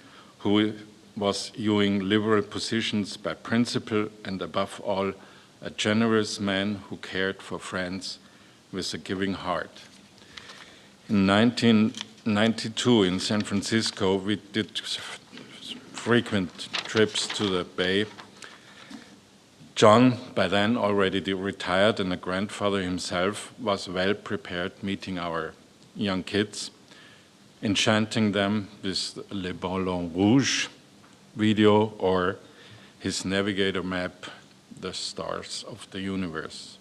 who was viewing liberal positions by principle, and above all, a generous man who cared for friends with a giving heart. In 1992 in San Francisco, we did frequent trips to the Bay. John, by then already retired and a grandfather himself, was well prepared meeting our young kids, enchanting them with Le Ballon Rouge video or his navigator map, The Stars of the Universe.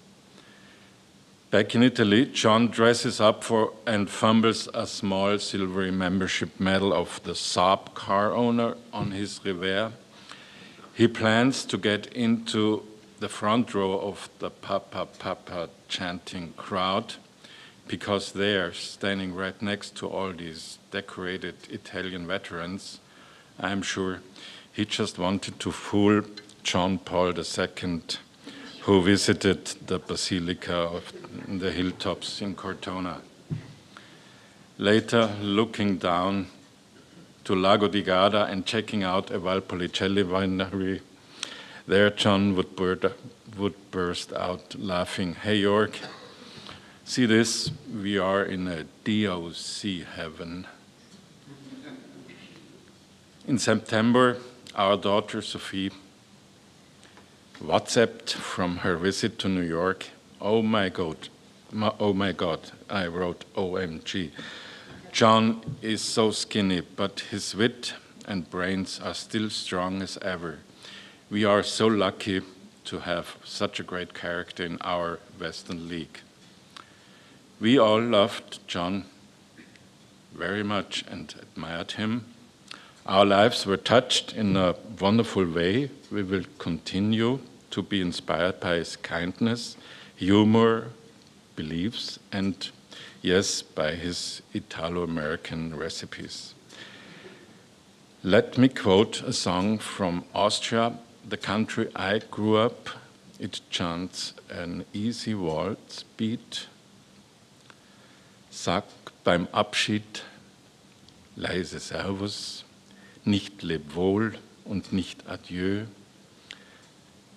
Back in Italy, John dresses up for and fumbles a small silvery membership medal of the Saab car owner on his Revere. He plans to get into the front row of the Papa Papa chanting crowd because there, standing right next to all these decorated Italian veterans, I'm sure he just wanted to fool John Paul II, who visited the Basilica of the hilltops in Cortona. Later, looking down to Lago di Garda and checking out a Valpolicella winery, there John would burst out laughing. Hey, York, see this? We are in a DOC heaven. In September, our daughter Sophie WhatsApped from her visit to New York. Oh my God, I wrote OMG. John is so skinny, but his wit and brains are still strong as ever. We are so lucky to have such a great character in our Western League. We all loved John very much and admired him. Our lives were touched in a wonderful way. We will continue to be inspired by his kindness, humor, beliefs, and yes, by his Italo-American recipes. Let me quote a song from Austria, the country I grew up. It chants an easy waltz beat. Sag beim Abschied leise Servus, nicht leb wohl und nicht adieu.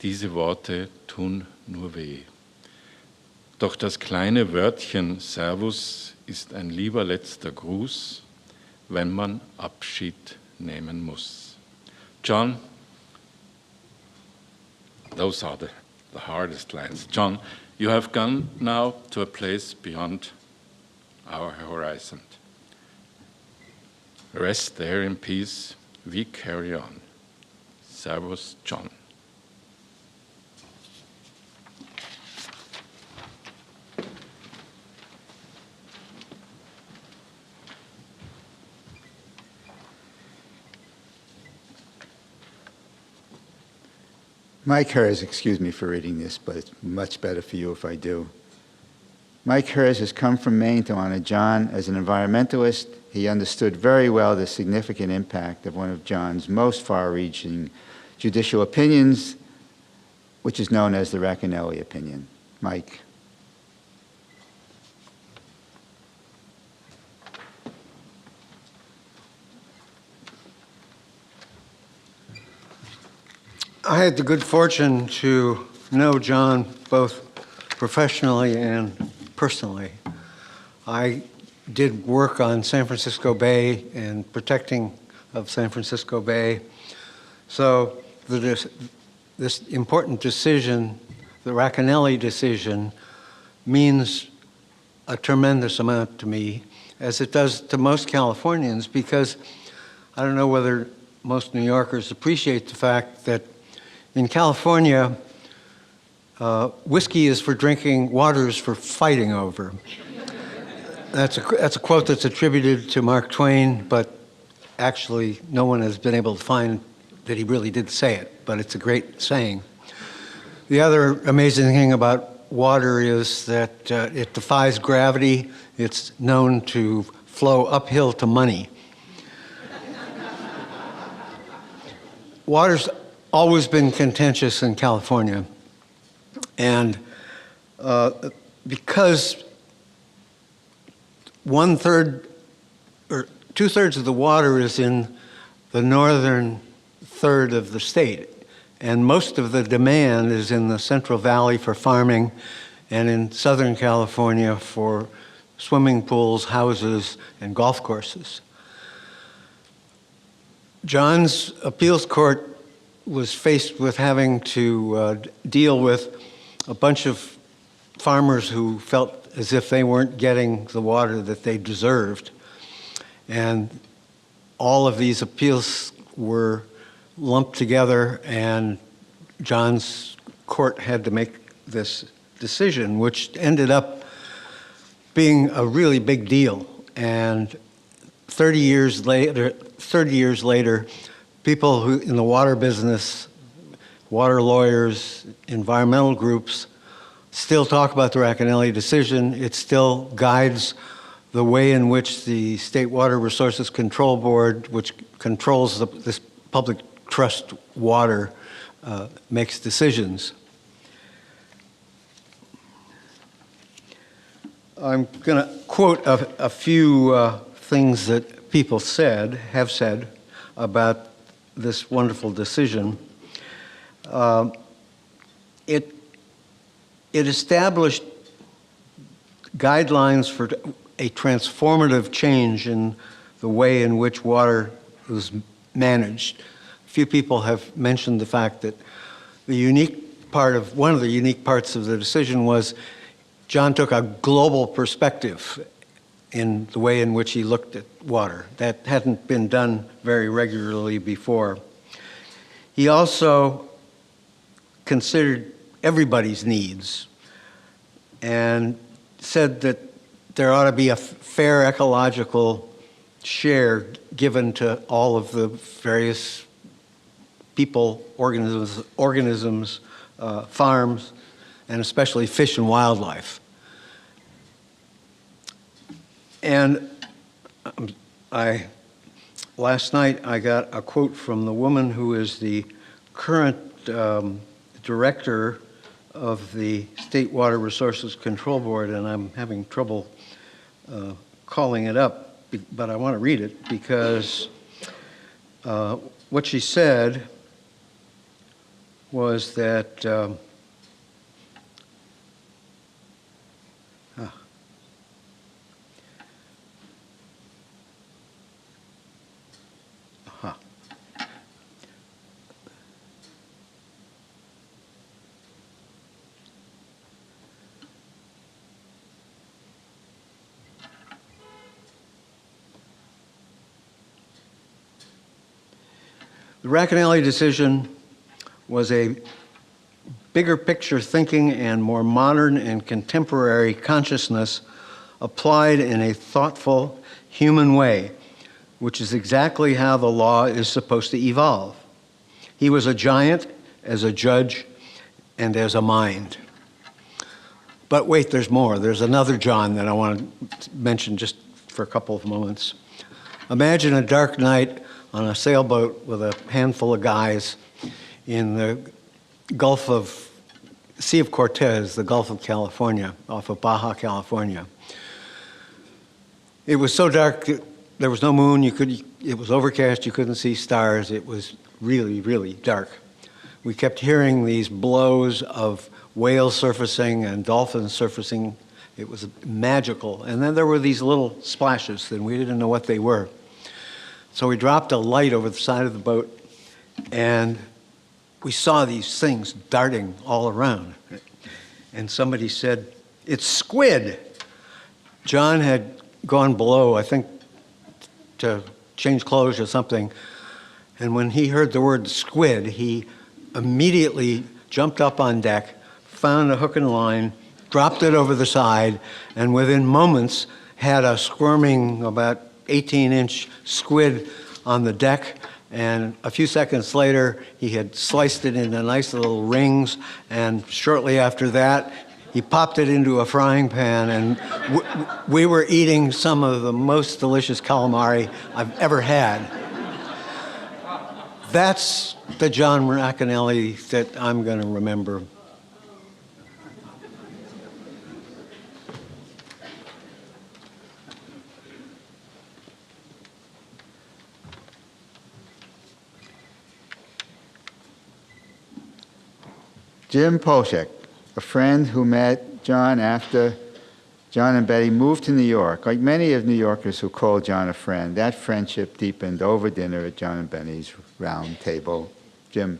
Diese Worte tun nur weh. Doch das kleine Wörtchen Servus ist ein lieber letzter Gruß, wenn man Abschied nehmen muss. John, those are the hardest lines. John, you have gone now to a place beyond our horizon. Rest there in peace, we carry on. Servus, John. Mike Hers, excuse me for reading this, but it's much better for you if I do. Mike Hers has come from Maine to honor John. As an environmentalist, he understood very well the significant impact of one of John's most far-reaching judicial opinions, which is known as the Racanelli opinion. Mike. I had the good fortune to know John both professionally and personally. I did work on San Francisco Bay and protecting of San Francisco Bay. So this important decision, the Racanelli decision, means a tremendous amount to me, as it does to most Californians, because I don't know whether most New Yorkers appreciate the fact that in California, whiskey is for drinking, water is for fighting over. That's a quote that's attributed to Mark Twain, but actually no one has been able to find that he really did say it, but it's a great saying. The other amazing thing about water is that it defies gravity. It's known to flow uphill to money. Water's always been contentious in California. And because 1/3 or 2/3 of the water is in the northern third of the state, and most of the demand is in the Central Valley for farming and in Southern California for swimming pools, houses, and golf courses. John's appeals court was faced with having to deal with a bunch of farmers who felt as if they weren't getting the water that they deserved. And all of these appeals were lumped together, and John's court had to make this decision, which ended up being a really big deal. And 30 years later, people who in the water business, water lawyers, environmental groups, still talk about the Racanelli decision. It still guides the way in which the State Water Resources Control Board, which controls this public trust water, makes decisions. I'm going to quote a few things that people have said about this wonderful decision. It established guidelines for a transformative change in the way in which water was managed. A few people have mentioned the fact that one of the unique parts of the decision was John took a global perspective in the way in which he looked at water. That hadn't been done very regularly before. He also considered everybody's needs and said that there ought to be a fair ecological share given to all of the various people, organisms, farms, and especially fish and wildlife. And last night I got a quote from the woman who is the current director of the State Water Resources Control Board, and I'm having trouble calling it up, but I want to read it because what she said was that the Racanelli decision was a bigger picture thinking and more modern and contemporary consciousness applied in a thoughtful, human way, which is exactly how the law is supposed to evolve. He was a giant as a judge and as a mind. But wait, there's more. There's another John that I want to mention just for a couple of moments. Imagine a dark night on a sailboat with a handful of guys in the Sea of Cortez, the Gulf of California, off of Baja, California. It was so dark that there was no moon. It was overcast. You couldn't see stars. It was really, really dark. We kept hearing these blows of whales surfacing and dolphins surfacing. It was magical. And then there were these little splashes, and we didn't know what they were. So we dropped a light over the side of the boat, and we saw these things darting all around. And somebody said, "It's squid." John had gone below, I think, to change clothes or something. And when he heard the word squid, he immediately jumped up on deck, found a hook and line, dropped it over the side, and within moments had a squirming about 18-inch squid on the deck, and a few seconds later he had sliced it into nice little rings, and shortly after that he popped it into a frying pan, and we were eating some of the most delicious calamari I've ever had. That's the John Racanelli that I'm going to remember. Jim Polshek, a friend who met John after John and Betty moved to New York. Like many of New Yorkers who called John a friend, that friendship deepened over dinner at John and Betty's round table. Jim.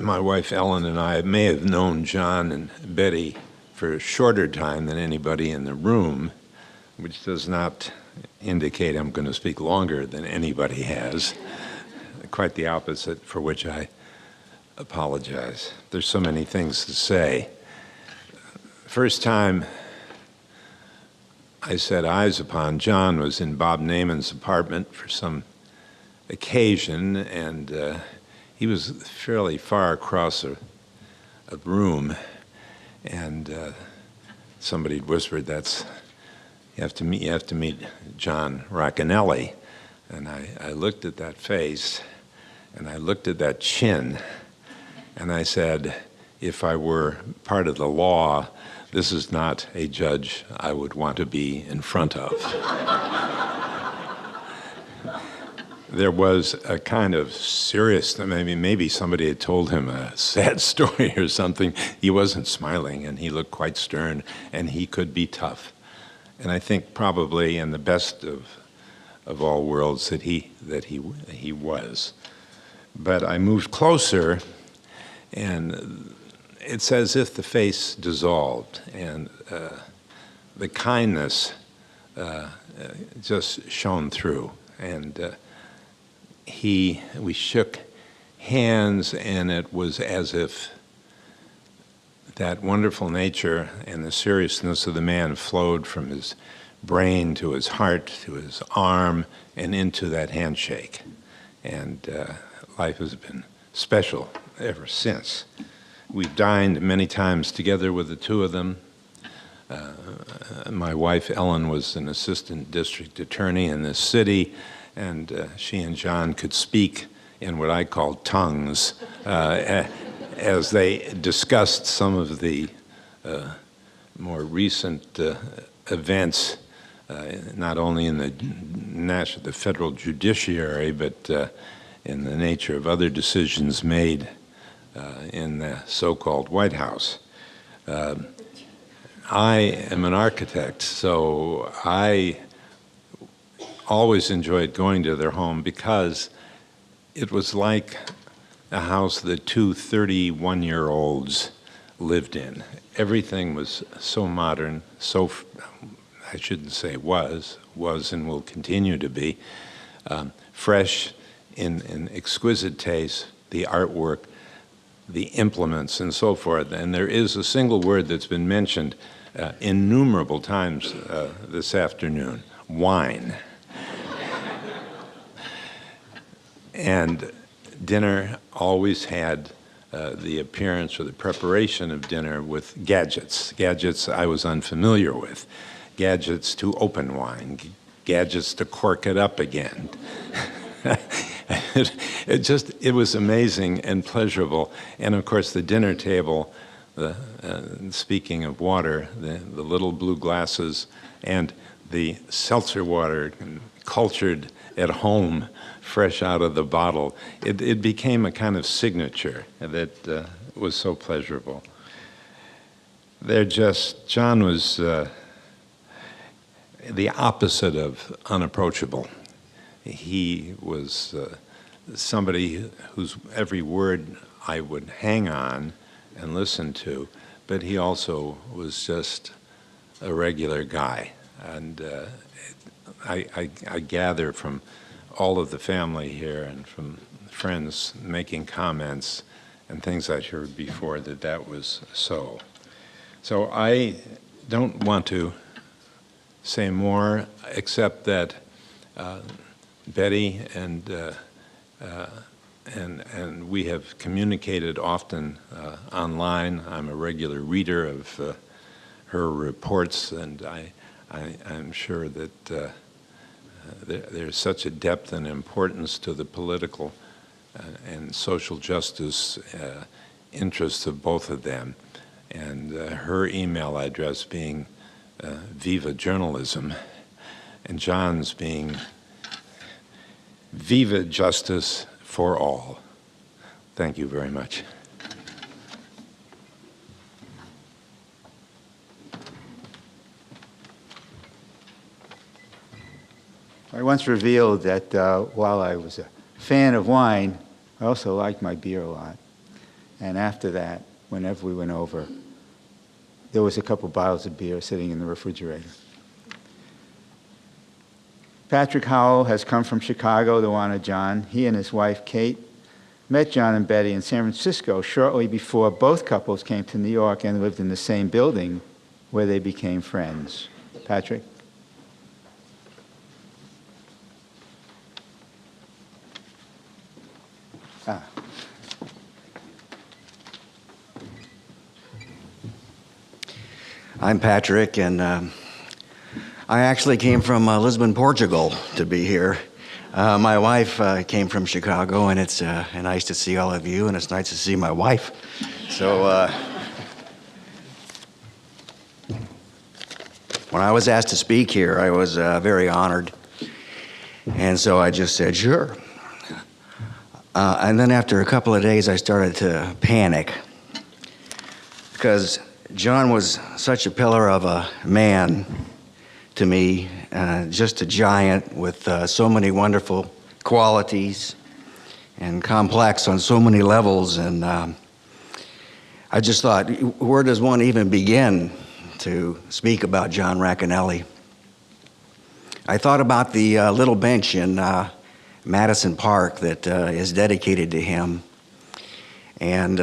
My wife Ellen and I may have known John and Betty for a shorter time than anybody in the room, which does not indicate I'm going to speak longer than anybody has. Quite the opposite, for which I apologize. There's so many things to say. First time I set eyes upon John was in Bob Naiman's apartment for some occasion, and he was fairly far across a room, and somebody had whispered, you have to meet John Racanelli. And I looked at that face, and I looked at that chin, and I said, if I were part of the law, this is not a judge I would want to be in front of. There was a kind of serious, maybe somebody had told him a sad story or something. He wasn't smiling, and he looked quite stern, and he could be tough. And I think probably in the best of all worlds that he was. But I moved closer, and it's as if the face dissolved, and the kindness just shone through. And we shook hands, and it was as if that wonderful nature and the seriousness of the man flowed from his brain to his heart, to his arm, and into that handshake. And life has been special ever since. We've dined many times together with the two of them. My wife, Ellen, was an assistant district attorney in this city, and she and John could speak in what I call tongues as they discussed some of the more recent events, not only in the federal judiciary, but in the nature of other decisions made in the so-called White House. I am an architect, so I always enjoyed going to their home because it was like a house that two 31-year-olds lived in. Everything was so modern, I shouldn't say was and will continue to be, fresh in exquisite taste, the artwork, the implements, and so forth. And there is a single word that's been mentioned innumerable times this afternoon: wine. And dinner always had the appearance or the preparation of dinner with gadgets. Gadgets I was unfamiliar with. Gadgets to open wine. Gadgets to cork it up again. It was amazing and pleasurable. And of course the dinner table, speaking of water, the little blue glasses and the seltzer water cultured at home, fresh out of the bottle. It became a kind of signature that was so pleasurable. John was the opposite of unapproachable. He was somebody whose every word I would hang on and listen to, but he also was just a regular guy. And I gather from all of the family here and from friends making comments and things I heard before that was so. So I don't want to say more except that Betty and we have communicated often online. I'm a regular reader of her reports, and I'm sure that there's such a depth and importance to the political and social justice interests of both of them. And her email address being Viva Journalism, and John's being Viva Justice for All. Thank you very much. I once revealed that while I was a fan of wine, I also liked my beer a lot. And after that, whenever we went over, there was a couple bottles of beer sitting in the refrigerator. Patrick Howell has come from Chicago to honor John. He and his wife, Kate, met John and Betty in San Francisco shortly before both couples came to New York and lived in the same building where they became friends. Patrick? I'm Patrick, and I actually came from Lisbon, Portugal to be here. My wife came from Chicago, and it's nice to see all of you, and it's nice to see my wife. So when I was asked to speak here, I was very honored, and so I just said, sure. And then after a couple of days, I started to panic, because John was such a pillar of a man to me, just a giant with so many wonderful qualities and complex on so many levels. And I just thought, where does one even begin to speak about John Racanelli? I thought about the little bench in Madison Park that is dedicated to him. And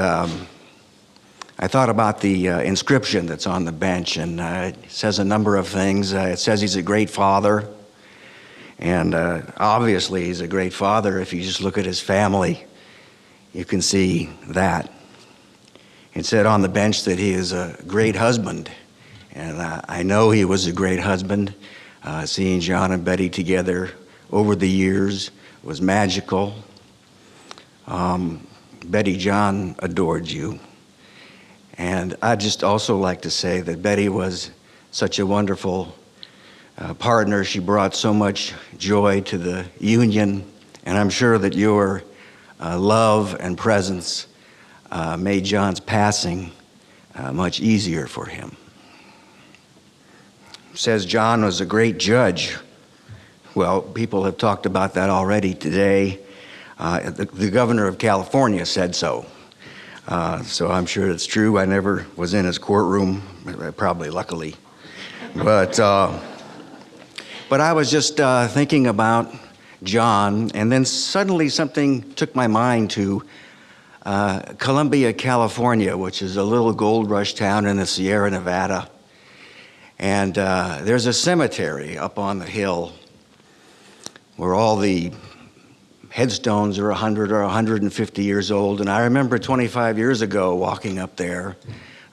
I thought about the inscription that's on the bench, and it says a number of things. It says he's a great father, and obviously he's a great father. If you just look at his family, you can see that. It said on the bench that he is a great husband, and I know he was a great husband. Seeing John and Betty together over the years was magical. Betty, John adored you. And I'd just also like to say that Betty was such a wonderful partner. She brought so much joy to the union, and I'm sure that your love and presence made John's passing much easier for him. It says John was a great judge. Well, people have talked about that already today. The governor of California said so. So I'm sure it's true. I never was in his courtroom, probably luckily. But I was just thinking about John, and then suddenly something took my mind to Columbia, California, which is a little gold rush town in the Sierra Nevada. And there's a cemetery up on the hill where all the headstones are 100 or 150 years old. And I remember 25 years ago walking up there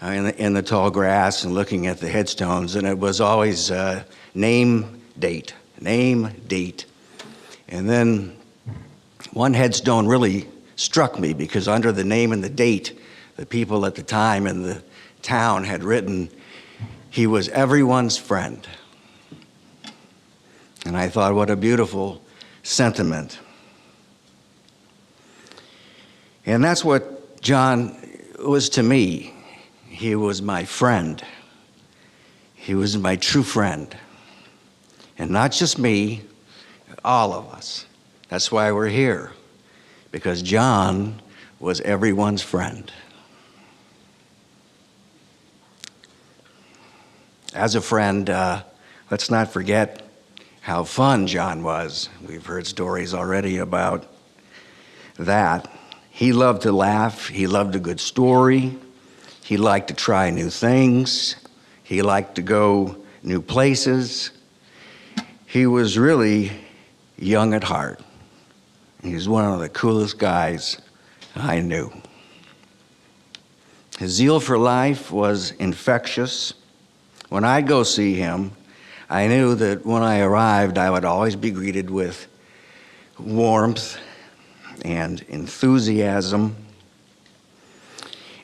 in the tall grass and looking at the headstones, and it was always name, date. And then one headstone really struck me, because under the name and the date, the people at the time in the town had written, he was everyone's friend. And I thought, what a beautiful sentiment. And that's what John was to me. He was my friend. He was my true friend. And not just me, all of us. That's why we're here, because John was everyone's friend. As a friend, let's not forget how fun John was. We've heard stories already about that. He loved to laugh. He loved a good story. He liked to try new things. He liked to go new places. He was really young at heart. He was one of the coolest guys I knew. His zeal for life was infectious. When I'd go see him, I knew that when I arrived, I would always be greeted with warmth and enthusiasm.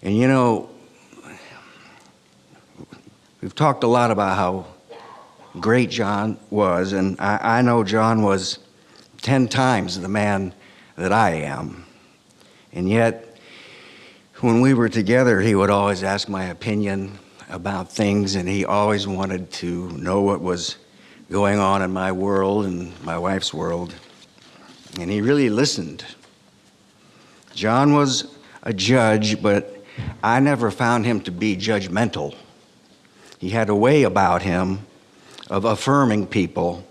And you know, we've talked a lot about how great John was, and I know John was 10 times the man that I am. And yet, when we were together, he would always ask my opinion about things, and he always wanted to know what was going on in my world and my wife's world. And he really listened. John was a judge, but I never found him to be judgmental. He had a way about him of affirming people.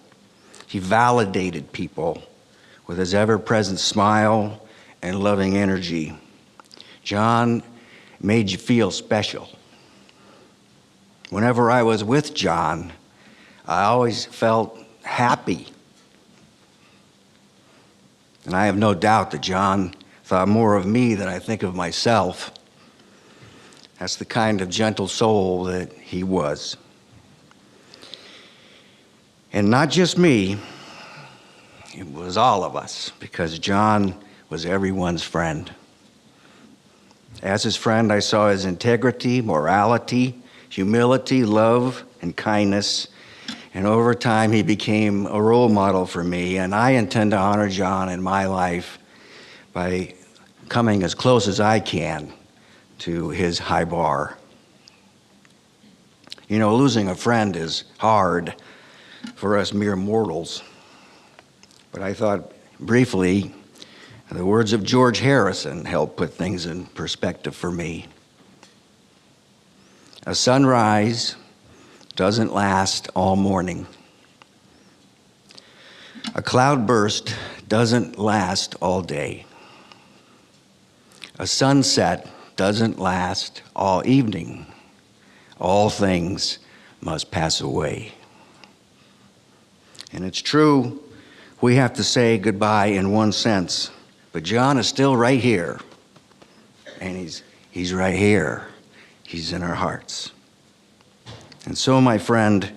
He validated people with his ever-present smile and loving energy. John made you feel special. Whenever I was with John, I always felt happy. And I have no doubt that John thought more of me than I think of myself. That's the kind of gentle soul that he was. And not just me, it was all of us, because John was everyone's friend. As his friend, I saw his integrity, morality, humility, love, and kindness. And over time, he became a role model for me, and I intend to honor John in my life by coming as close as I can to his high bar. You know, losing a friend is hard for us mere mortals. But I thought briefly, the words of George Harrison helped put things in perspective for me. A sunrise doesn't last all morning. A cloudburst doesn't last all day. A sunset doesn't last all evening. All things must pass away. And it's true, we have to say goodbye in one sense, but John is still right here. And he's right here. He's in our hearts. And so, my friend,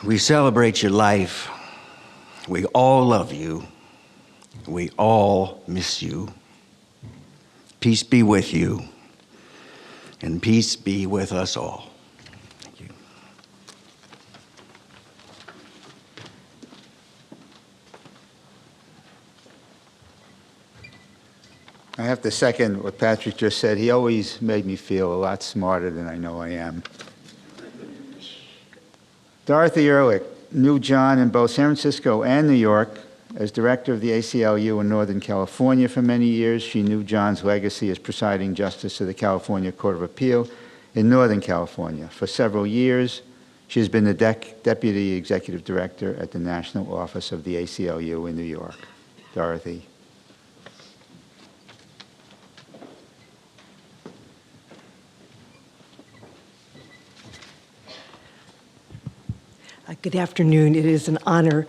we celebrate your life. We all love you. We all miss you. Peace be with you, and peace be with us all. Thank you. I have to second what Patrick just said. He always made me feel a lot smarter than I know I am. Dorothy Ehrlich knew John in both San Francisco and New York. As director of the ACLU in Northern California for many years, she knew John's legacy as presiding justice of the California Court of Appeal in Northern California. For several years, she has been the deputy executive director at the National Office of the ACLU in New York. Dorothy. Good afternoon. It is an honor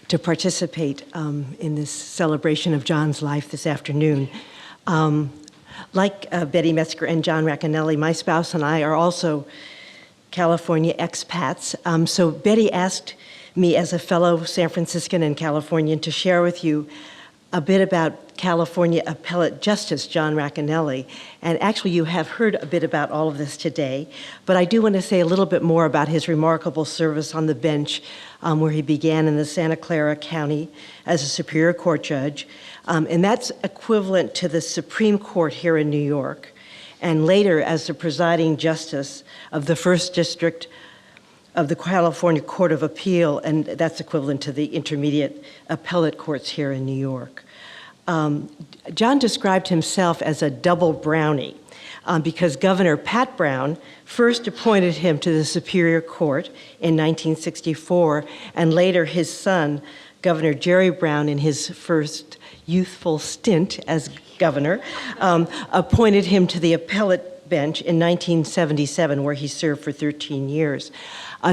to participate in this celebration of John's life this afternoon. Like Betty Metzger and John Racanelli, my spouse and I are also California expats. So Betty asked me as a fellow San Franciscan and Californian to share with you a bit about California Appellate Justice John Racanelli. And actually, you have heard a bit about all of this today, but I do want to say a little bit more about his remarkable service on the bench, where he began in the Santa Clara County as a Superior Court judge. And that's equivalent to the Supreme Court here in New York, and later as the presiding justice of the First District of the California Court of Appeal, and that's equivalent to the intermediate appellate courts here in New York. John described himself as a double brownie because Governor Pat Brown first appointed him to the Superior Court in 1964, and later his son, Governor Jerry Brown, in his first youthful stint as governor, appointed him to the appellate bench in 1977, where he served for 13 years.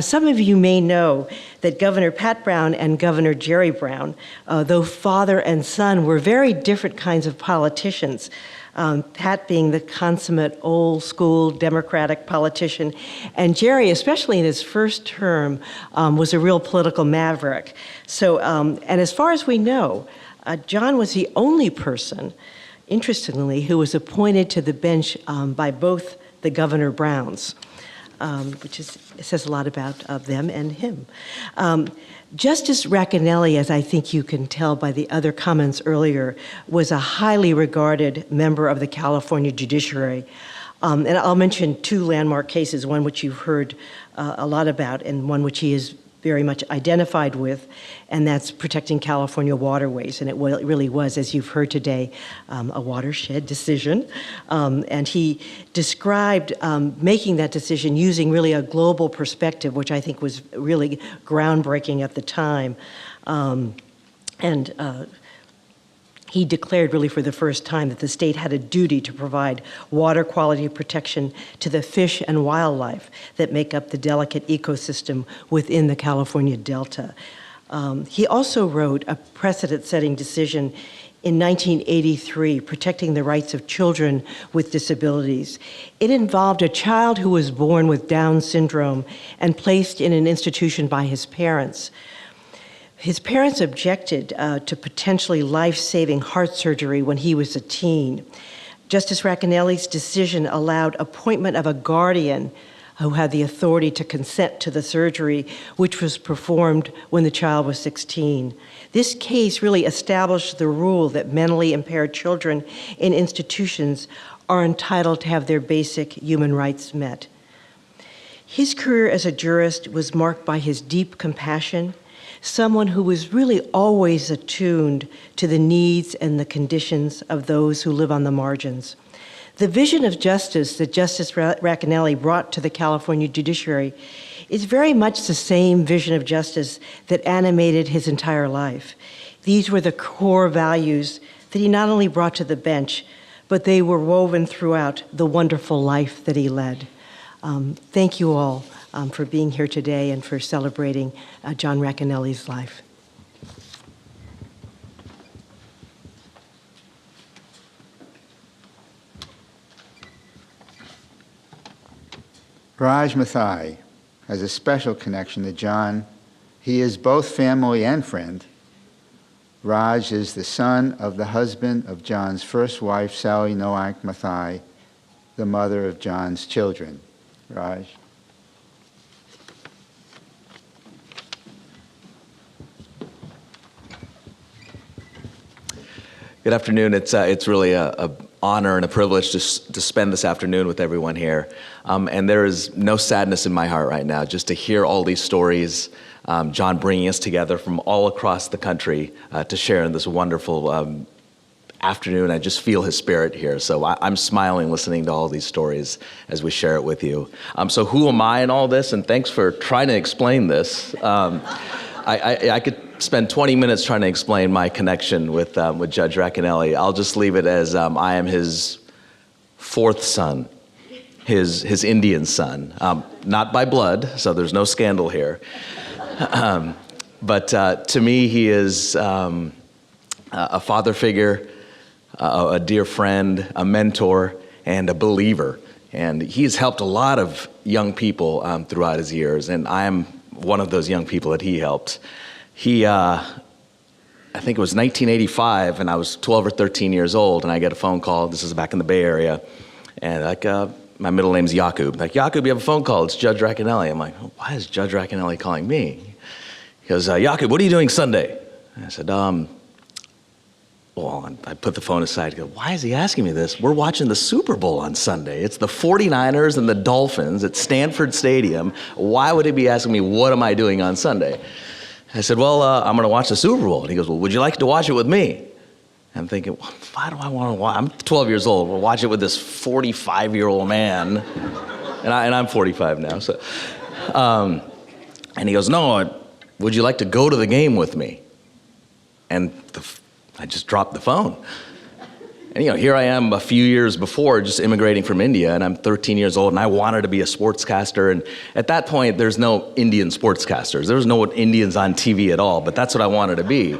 Some of you may know that Governor Pat Brown and Governor Jerry Brown, though father and son, were very different kinds of politicians. Pat being the consummate old school Democratic politician, and Jerry, especially in his first term, was a real political maverick. So, and as far as we know, John was the only person, interestingly, who was appointed to the bench by both the Governor Browns. Which says a lot about them and him. Justice Racanelli, as I think you can tell by the other comments earlier, was a highly regarded member of the California judiciary. And I'll mention two landmark cases, one which you've heard a lot about and one which he is very much identified with, and that's protecting California waterways. And it really was, as you've heard today, a watershed decision. And he described making that decision using really a global perspective, which I think was really groundbreaking at the time. He declared really for the first time that the state had a duty to provide water quality protection to the fish and wildlife that make up the delicate ecosystem within the California Delta. He also wrote a precedent-setting decision in 1983, protecting the rights of children with disabilities. It involved a child who was born with Down syndrome and placed in an institution by his parents. His parents objected to potentially life-saving heart surgery when he was a teen. Justice Racanelli's decision allowed appointment of a guardian who had the authority to consent to the surgery, which was performed when the child was 16. This case really established the rule that mentally impaired children in institutions are entitled to have their basic human rights met. His career as a jurist was marked by his deep compassion, someone who was really always attuned to the needs and the conditions of those who live on the margins. The vision of justice that Justice Racanelli brought to the California judiciary is very much the same vision of justice that animated his entire life. These were the core values that he not only brought to the bench, but they were woven throughout the wonderful life that he led. Thank you all for being here today and for celebrating John Racanelli's life. Raj Mathai has a special connection to John. He is both family and friend. Raj is the son of the husband of John's first wife, Sally Noack Mathai, the mother of John's children. Raj. Good afternoon. It's really a honor and a privilege to spend this afternoon with everyone here. And there is no sadness in my heart right now just to hear all these stories, John bringing us together from all across the country to share in this wonderful afternoon. I just feel his spirit here. So I'm smiling listening to all these stories as we share it with you. So who am I in all this? And thanks for trying to explain this. I could spend 20 minutes trying to explain my connection with Judge Racanelli. I'll just leave it as I am his fourth son, his Indian son. Not by blood, so there's no scandal here. But to me, he is a father figure, a dear friend, a mentor, and a believer. And he's helped a lot of young people throughout his years, and I'm one of those young people that he helped. He, I think it was 1985, and I was 12 or 13 years old, and I get a phone call. This is back in the Bay Area. And my middle name's Yakub. Like, Yakub, you have a phone call. It's Judge Racanelli. I'm like, oh, why is Judge Racanelli calling me? He goes, Yakub, what are you doing Sunday? And I said, well, I put the phone aside. I go, why is he asking me this? We're watching the Super Bowl on Sunday. It's the 49ers and the Dolphins at Stanford Stadium. Why would he be asking me, what am I doing on Sunday? I said, well, I'm going to watch the Super Bowl. And he goes, well, would you like to watch it with me? I'm thinking, well, why do I want to watch? I'm 12 years old. We'll watch it with this 45-year-old man. And I'm 45 now. So, and he goes, no, would you like to go to the game with me? And I just dropped the phone. And here I am a few years before just immigrating from India, and I'm 13 years old, and I wanted to be a sportscaster. And at that point, there's no Indian sportscasters. There was no Indians on TV at all, but that's what I wanted to be.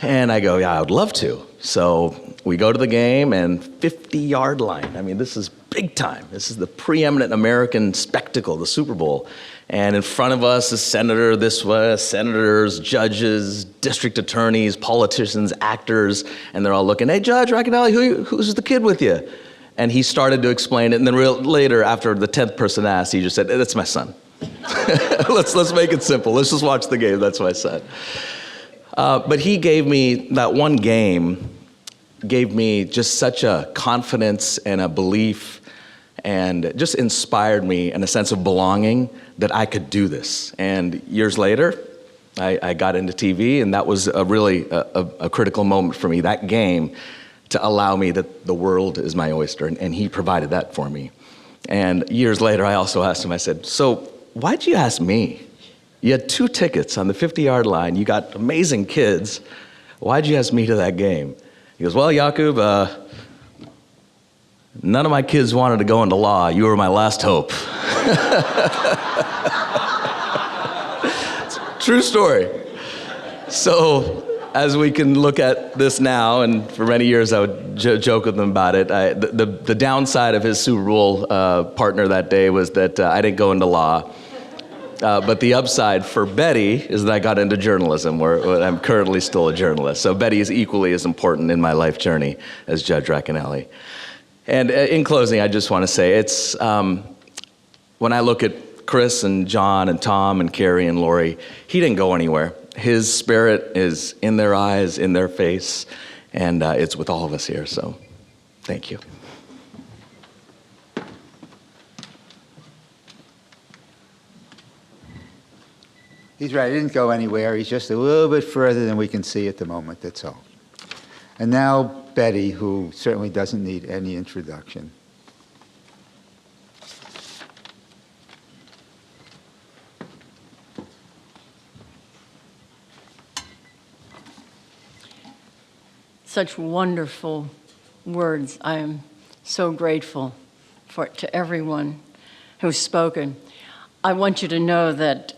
And I go, yeah, I would love to. So we go to the game, and 50-yard line. I mean, this is big time. This is the preeminent American spectacle, the Super Bowl. And in front of us is senators, judges, district attorneys, politicians, actors, and they're all looking, hey, Judge Racanelli, who's the kid with you? And he started to explain it, and then later, after the 10th person asked, he just said, hey, that's my son. Let's make it simple. Let's just watch the game. That's my son. But he gave me, that one game, gave me just such a confidence and a belief and just inspired me in a sense of belonging that I could do this. And years later, I got into TV, and that was really a critical moment for me, that game, to allow me that the world is my oyster, and he provided that for me. And years later, I also asked him, I said, so why'd you ask me? You had 2 tickets on the 50-yard line, you got amazing kids, why'd you ask me to that game? He goes, well, Jakub, none of my kids wanted to go into law, you were my last hope. True story. So, as we can look at this now, and for many years I would joke with him about it, the downside of his Super Bowl partner that day was that I didn't go into law. But the upside for Betty is that I got into journalism, where I'm currently still a journalist. So Betty is equally as important in my life journey as Judge Racanelli. And in closing, I just want to say, it's when I look at Chris and John and Tom and Carrie and Lori, he didn't go anywhere. His spirit is in their eyes, in their face, and it's with all of us here, so thank you. He's right, he didn't go anywhere. He's just a little bit further than we can see at the moment, that's all. And now Betty, who certainly doesn't need any introduction. Such wonderful words. I am so grateful to everyone who's spoken. I want you to know that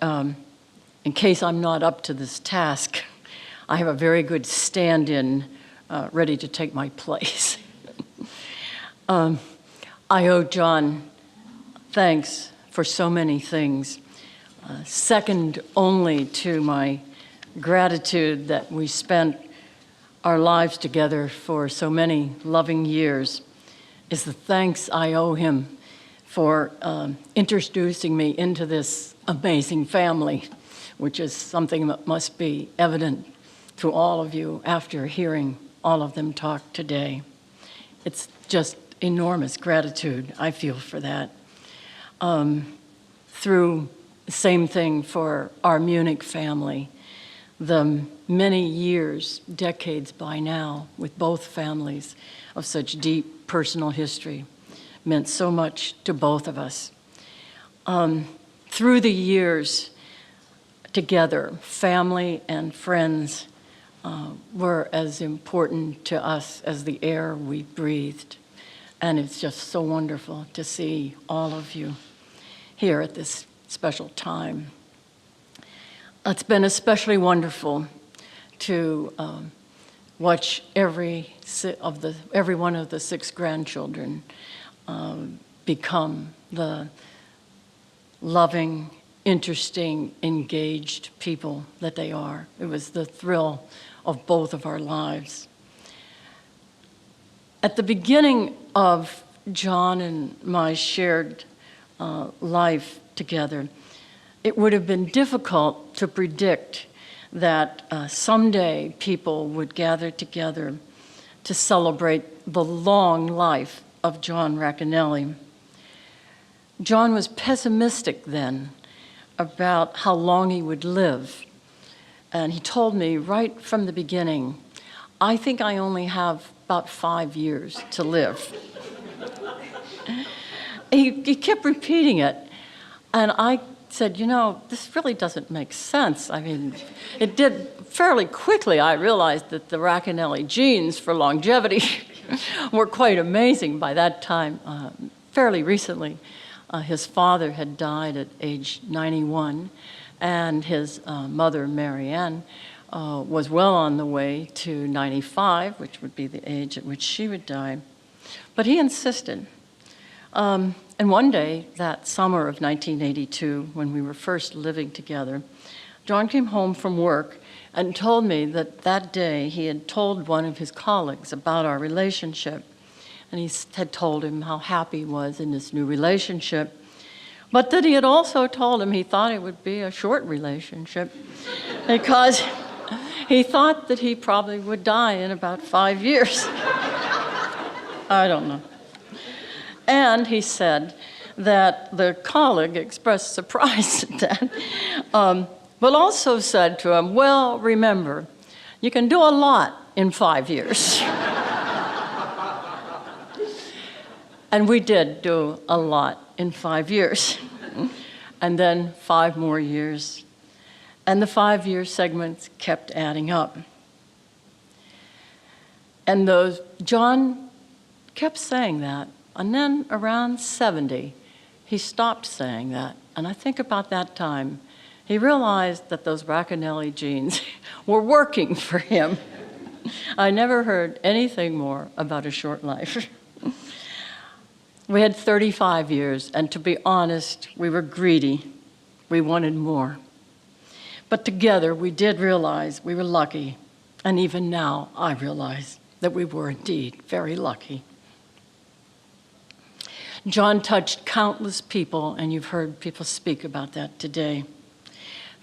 in case I'm not up to this task, I have a very good stand-in ready to take my place. I owe John thanks for so many things, second only to my gratitude that we spent our lives together for so many loving years is the thanks I owe him for introducing me into this amazing family, which is something that must be evident to all of you after hearing all of them talk today. It's just enormous gratitude I feel for that. Through the same thing for our Munich family, the many years, decades by now, with both families of such deep personal history meant so much to both of us. Through the years together, family and friends were as important to us as the air we breathed. And it's just so wonderful to see all of you here at this special time. It's been especially wonderful to watch every one of the 6 grandchildren become the loving, interesting, engaged people that they are. It was the thrill of both of our lives. At the beginning of John and my shared life together, it would have been difficult to predict that someday people would gather together to celebrate the long life of John Racanelli. John was pessimistic then about how long he would live. And he told me right from the beginning, I think I only have about 5 years to live. He kept repeating it. And I said, you know, this really doesn't make sense. I mean, it did fairly quickly. I realized that the Racanelli genes for longevity were quite amazing by that time. Fairly recently, his father had died at age 91, and his mother, Marianne, was well on the way to 95, which would be the age at which she would die. But he insisted. And one day, that summer of 1982, when we were first living together, John came home from work and told me that that day he had told one of his colleagues about our relationship. And he had told him how happy he was in this new relationship, but that he had also told him he thought it would be a short relationship because he thought that he probably would die in about 5 years. I don't know. And he said that the colleague expressed surprise at that, but also said to him, well, remember, you can do a lot in 5 years. And we did do a lot in 5 years. And then 5 more years. And the 5-year segments kept adding up. And John kept saying that. And then around 70, he stopped saying that. And I think about that time, he realized that those Racanelli genes were working for him. I never heard anything more about a short life. We had 35 years, and to be honest, we were greedy. We wanted more. But together, we did realize we were lucky. And even now, I realize that we were indeed very lucky. John touched countless people, and you've heard people speak about that today.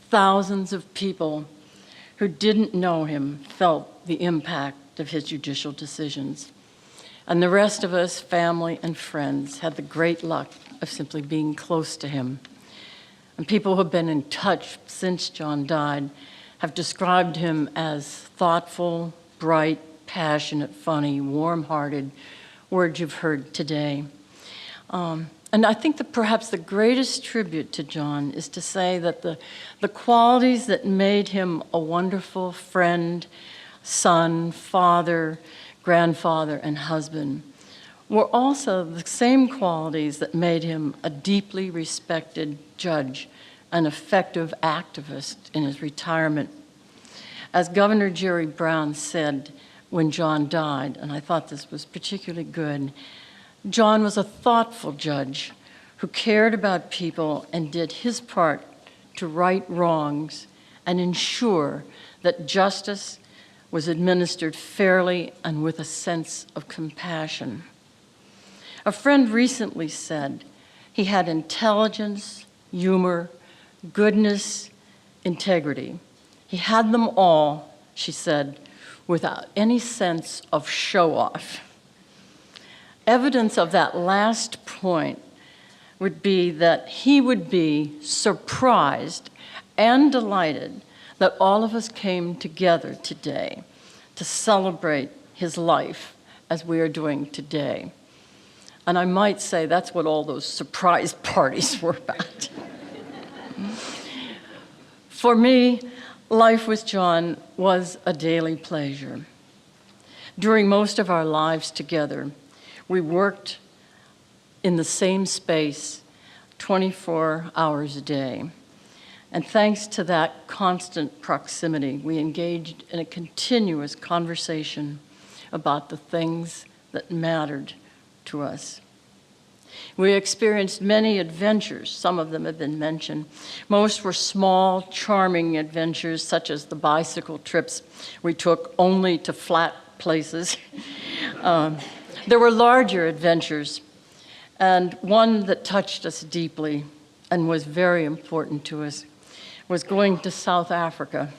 Thousands of people who didn't know him felt the impact of his judicial decisions. And the rest of us, family and friends, had the great luck of simply being close to him. And people who have been in touch since John died have described him as thoughtful, bright, passionate, funny, warm-hearted, words you've heard today. And I think that perhaps the greatest tribute to John is to say that the qualities that made him a wonderful friend, son, father, grandfather, and husband were also the same qualities that made him a deeply respected judge, an effective activist in his retirement. As Governor Jerry Brown said when John died, and I thought this was particularly good, John was a thoughtful judge who cared about people and did his part to right wrongs and ensure that justice was administered fairly and with a sense of compassion. A friend recently said he had intelligence, humor, goodness, integrity. He had them all, she said, without any sense of show-off. Evidence of that last point would be that he would be surprised and delighted that all of us came together today to celebrate his life as we are doing today. And I might say that's what all those surprise parties were about. For me, life with John was a daily pleasure. During most of our lives together, we worked in the same space 24 hours a day. And thanks to that constant proximity, we engaged in a continuous conversation about the things that mattered to us. We experienced many adventures. Some of them have been mentioned. Most were small, charming adventures, such as the bicycle trips we took only to flat places. There were larger adventures, and one that touched us deeply and was very important to us was going to South Africa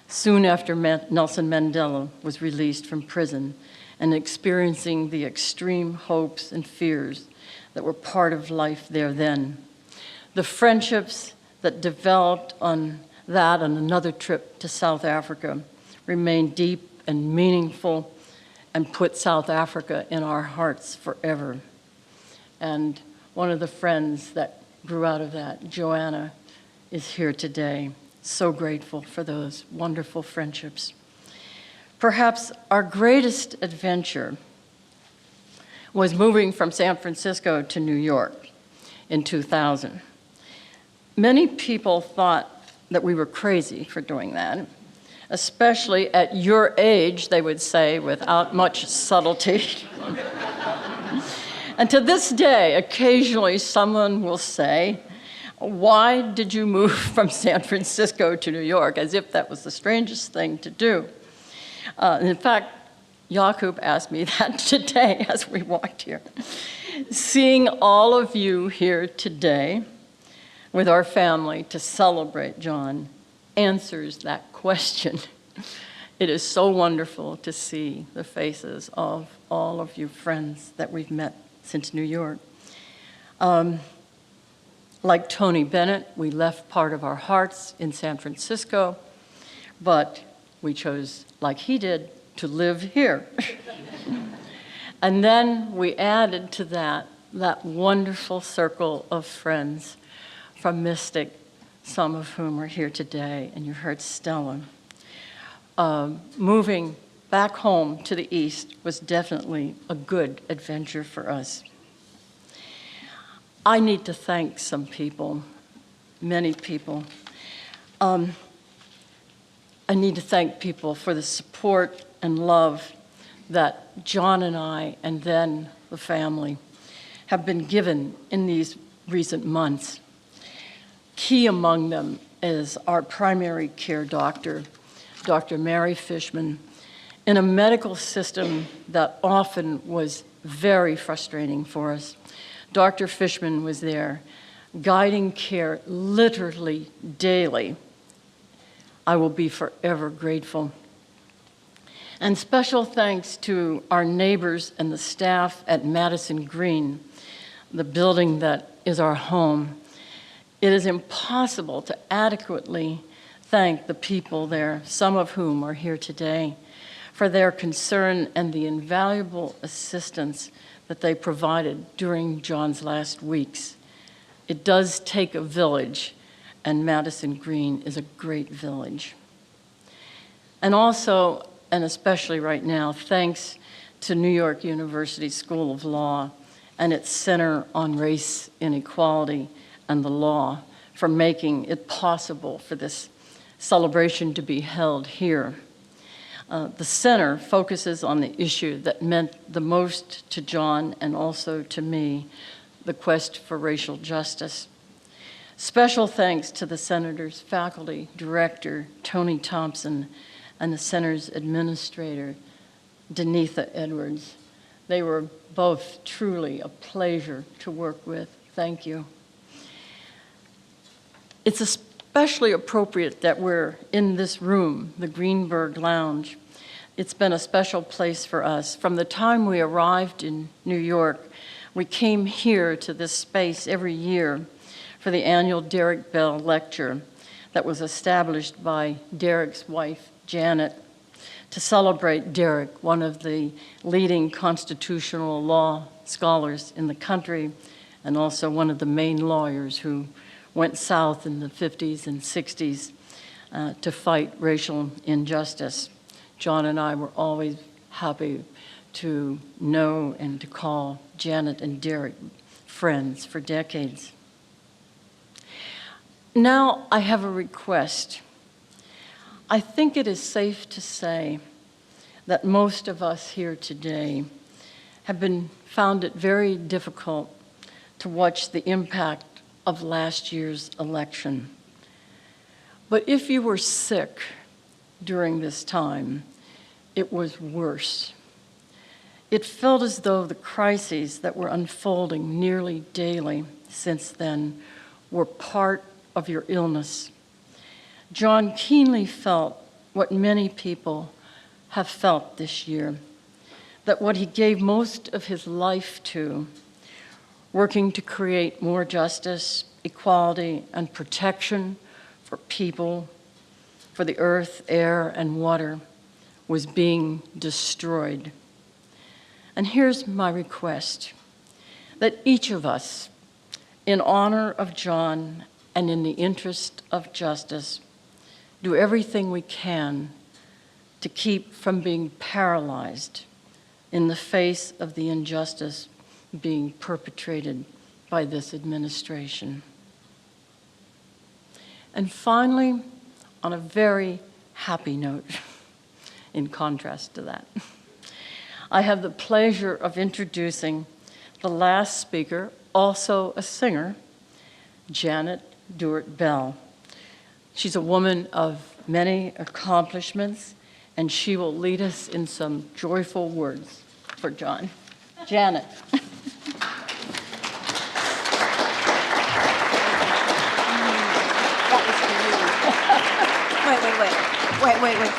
soon after Nelson Mandela was released from prison and experiencing the extreme hopes and fears that were part of life there then. The friendships that developed on that and another trip to South Africa remained deep and meaningful and put South Africa in our hearts forever. And one of the friends that grew out of that, Joanna, is here today. So grateful for those wonderful friendships. Perhaps our greatest adventure was moving from San Francisco to New York in 2000. Many people thought that we were crazy for doing that, especially at your age, they would say, without much subtlety. And to this day, occasionally someone will say, why did you move from San Francisco to New York? As if that was the strangest thing to do. In fact, Jakub asked me that today as we walked here. Seeing all of you here today with our family to celebrate John answers that question. It is so wonderful to see the faces of all of you friends that we've met since New York. Like Tony Bennett, we left part of our hearts in San Francisco, but we chose, like he did, to live here. And then we added to that wonderful circle of friends from Mystic, some of whom are here today, and you heard Stella. Moving back home to the East was definitely a good adventure for us. I need to thank some people, many people. I need to thank people for the support and love that John and I, and then the family, have been given in these recent months. Key among them is our primary care doctor, Dr. Mary Fishman, in a medical system that often was very frustrating for us. Dr. Fishman was there, guiding care literally daily. I will be forever grateful. And special thanks to our neighbors and the staff at Madison Green, the building that is our home. It is impossible to adequately thank the people there, some of whom are here today, for their concern and the invaluable assistance that they provided during John's last weeks. It does take a village, and Madison Green is a great village. And also, and especially right now, thanks to New York University School of Law and its Center on Race Inequality and the Law for making it possible for this celebration to be held here. The center focuses on the issue that meant the most to John and also to me, the quest for racial justice. Special thanks to the center's faculty director, Tony Thompson, and the center's administrator, Denitha Edwards. They were both truly a pleasure to work with. Thank you. It's especially appropriate that we're in this room, the Greenberg Lounge. It's been a special place for us. From the time we arrived in New York, we came here to this space every year for the annual Derek Bell Lecture that was established by Derek's wife, Janet, to celebrate Derek, one of the leading constitutional law scholars in the country, and also one of the main lawyers who went south in the 50s and 60s to fight racial injustice. John and I were always happy to know and to call Janet and Derek friends for decades. Now I have a request. I think it is safe to say that most of us here today have found it very difficult to watch the impact of last year's election. But if you were sick during this time, it was worse. It felt as though the crises that were unfolding nearly daily since then were part of your illness. John keenly felt what many people have felt this year, that what he gave most of his life to, working to create more justice, equality, and protection for people, for the earth, air, and water, was being destroyed. And here's my request, that each of us, in honor of John and in the interest of justice, do everything we can to keep from being paralyzed in the face of the injustice being perpetrated by this administration. And finally, on a very happy note, in contrast to that, I have the pleasure of introducing the last speaker, also a singer, Janet Dewart Bell. She's a woman of many accomplishments, and she will lead us in some joyful words for John. Janet. Wait.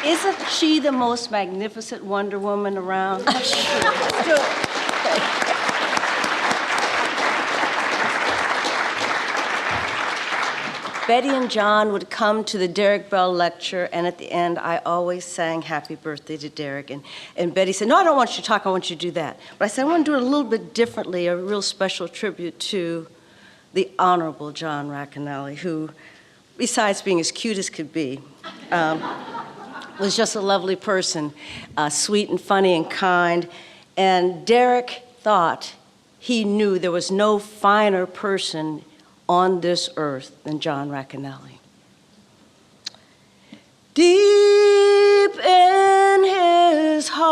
Isn't she the most magnificent Wonder Woman around? Betty and John would come to the Derek Bell lecture, and at the end, I always sang happy birthday to Derek. And Betty said, no, I don't want you to talk, I want you to do that. But I said, I want to do it a little bit differently, a real special tribute to the Honorable John Racanelli, who, besides being as cute as could be, was just a lovely person, sweet and funny and kind. And Derek thought he knew there was no finer person on this earth than John Racanelli. Deep in his heart,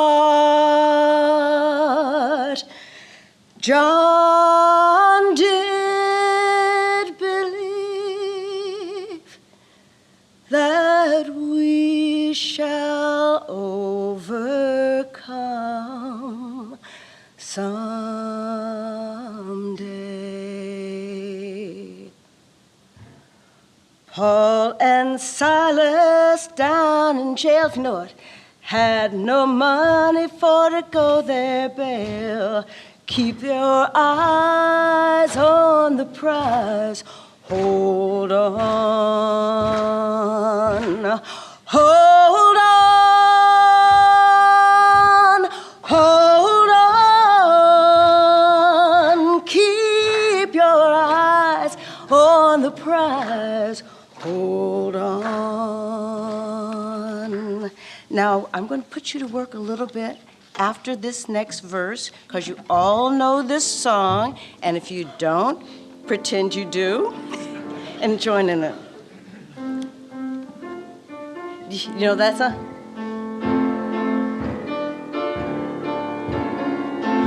John did believe that we shall overcome someday. Paul and Silas down in jail, if you know it, had no money for to go their bail. Keep your eyes on the prize. Hold on. Hold on. Hold on. Keep your eyes on the prize. Hold on. Now, I'm going to put you to work a little bit after this next verse, because you all know this song, and if you don't, pretend you do, and join in it. You know that song?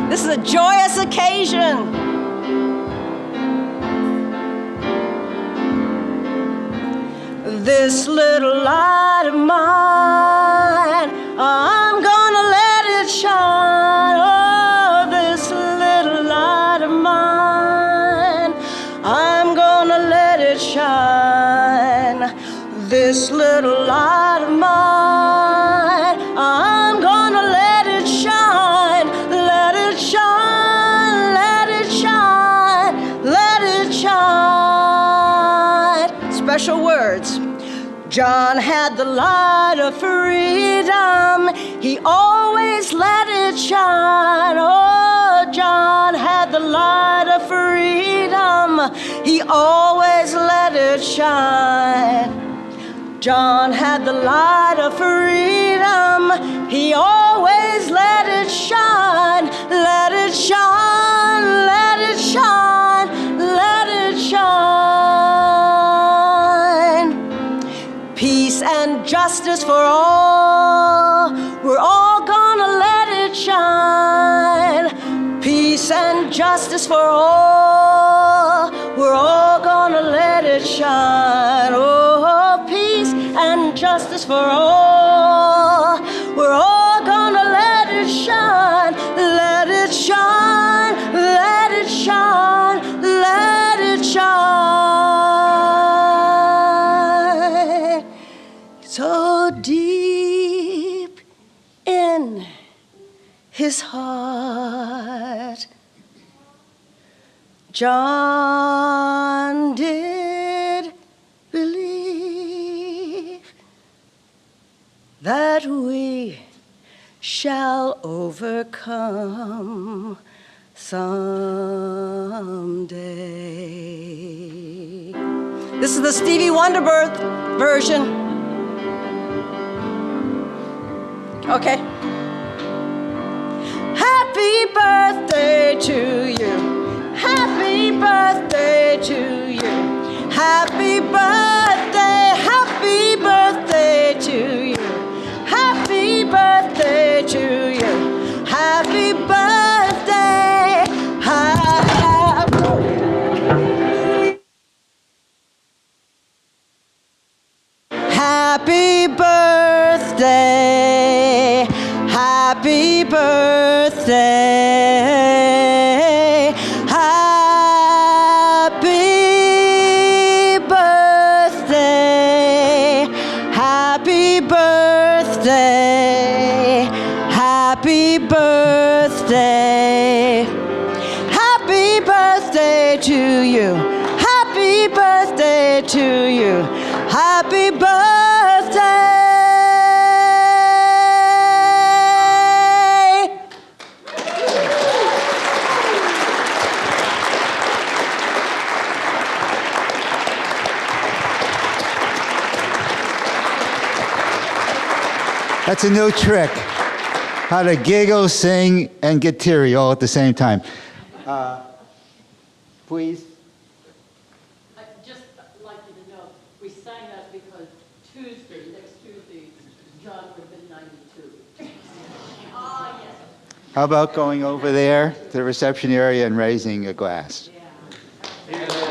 This is a joyous occasion. This little light of mine, I'm gonna let it shine. Oh, this little light of mine, I'm gonna let it shine. This little light of mine, I'm gonna let it shine. Let it shine, let it shine, let it shine. Special words. John had the light of freedom. He always let it shine. Oh, John had the light of freedom. He always let it shine. John had the light of freedom. He always let it shine. Let it shine, let it shine, let it shine. Peace and justice for all. We're all gonna let it shine. Peace and justice for all. We're all gonna let it shine. Oh, peace and justice for all. We're all gonna let it shine. Let it shine, let it shine, let it shine. So deep in his heart, John did believe that we shall overcome someday. This is the Stevie Wonder version. Okay. Happy birthday to you. Happy birthday to you. Happy birthday, happy birthday to you. Happy birthday to you. Happy birthday. Happy birthday. Happy birthday. Happy birthday. Happy birthday. Happy birthday. Happy birthday to you. Happy birthday to you. Happy birthday. That's a new trick. How to giggle, sing, and get teary all at the same time. Please. I'd just like you to know, we sang that because next Tuesday, John would have been 92. Ah, yes. How about going over there to the reception area and raising a glass? Yeah.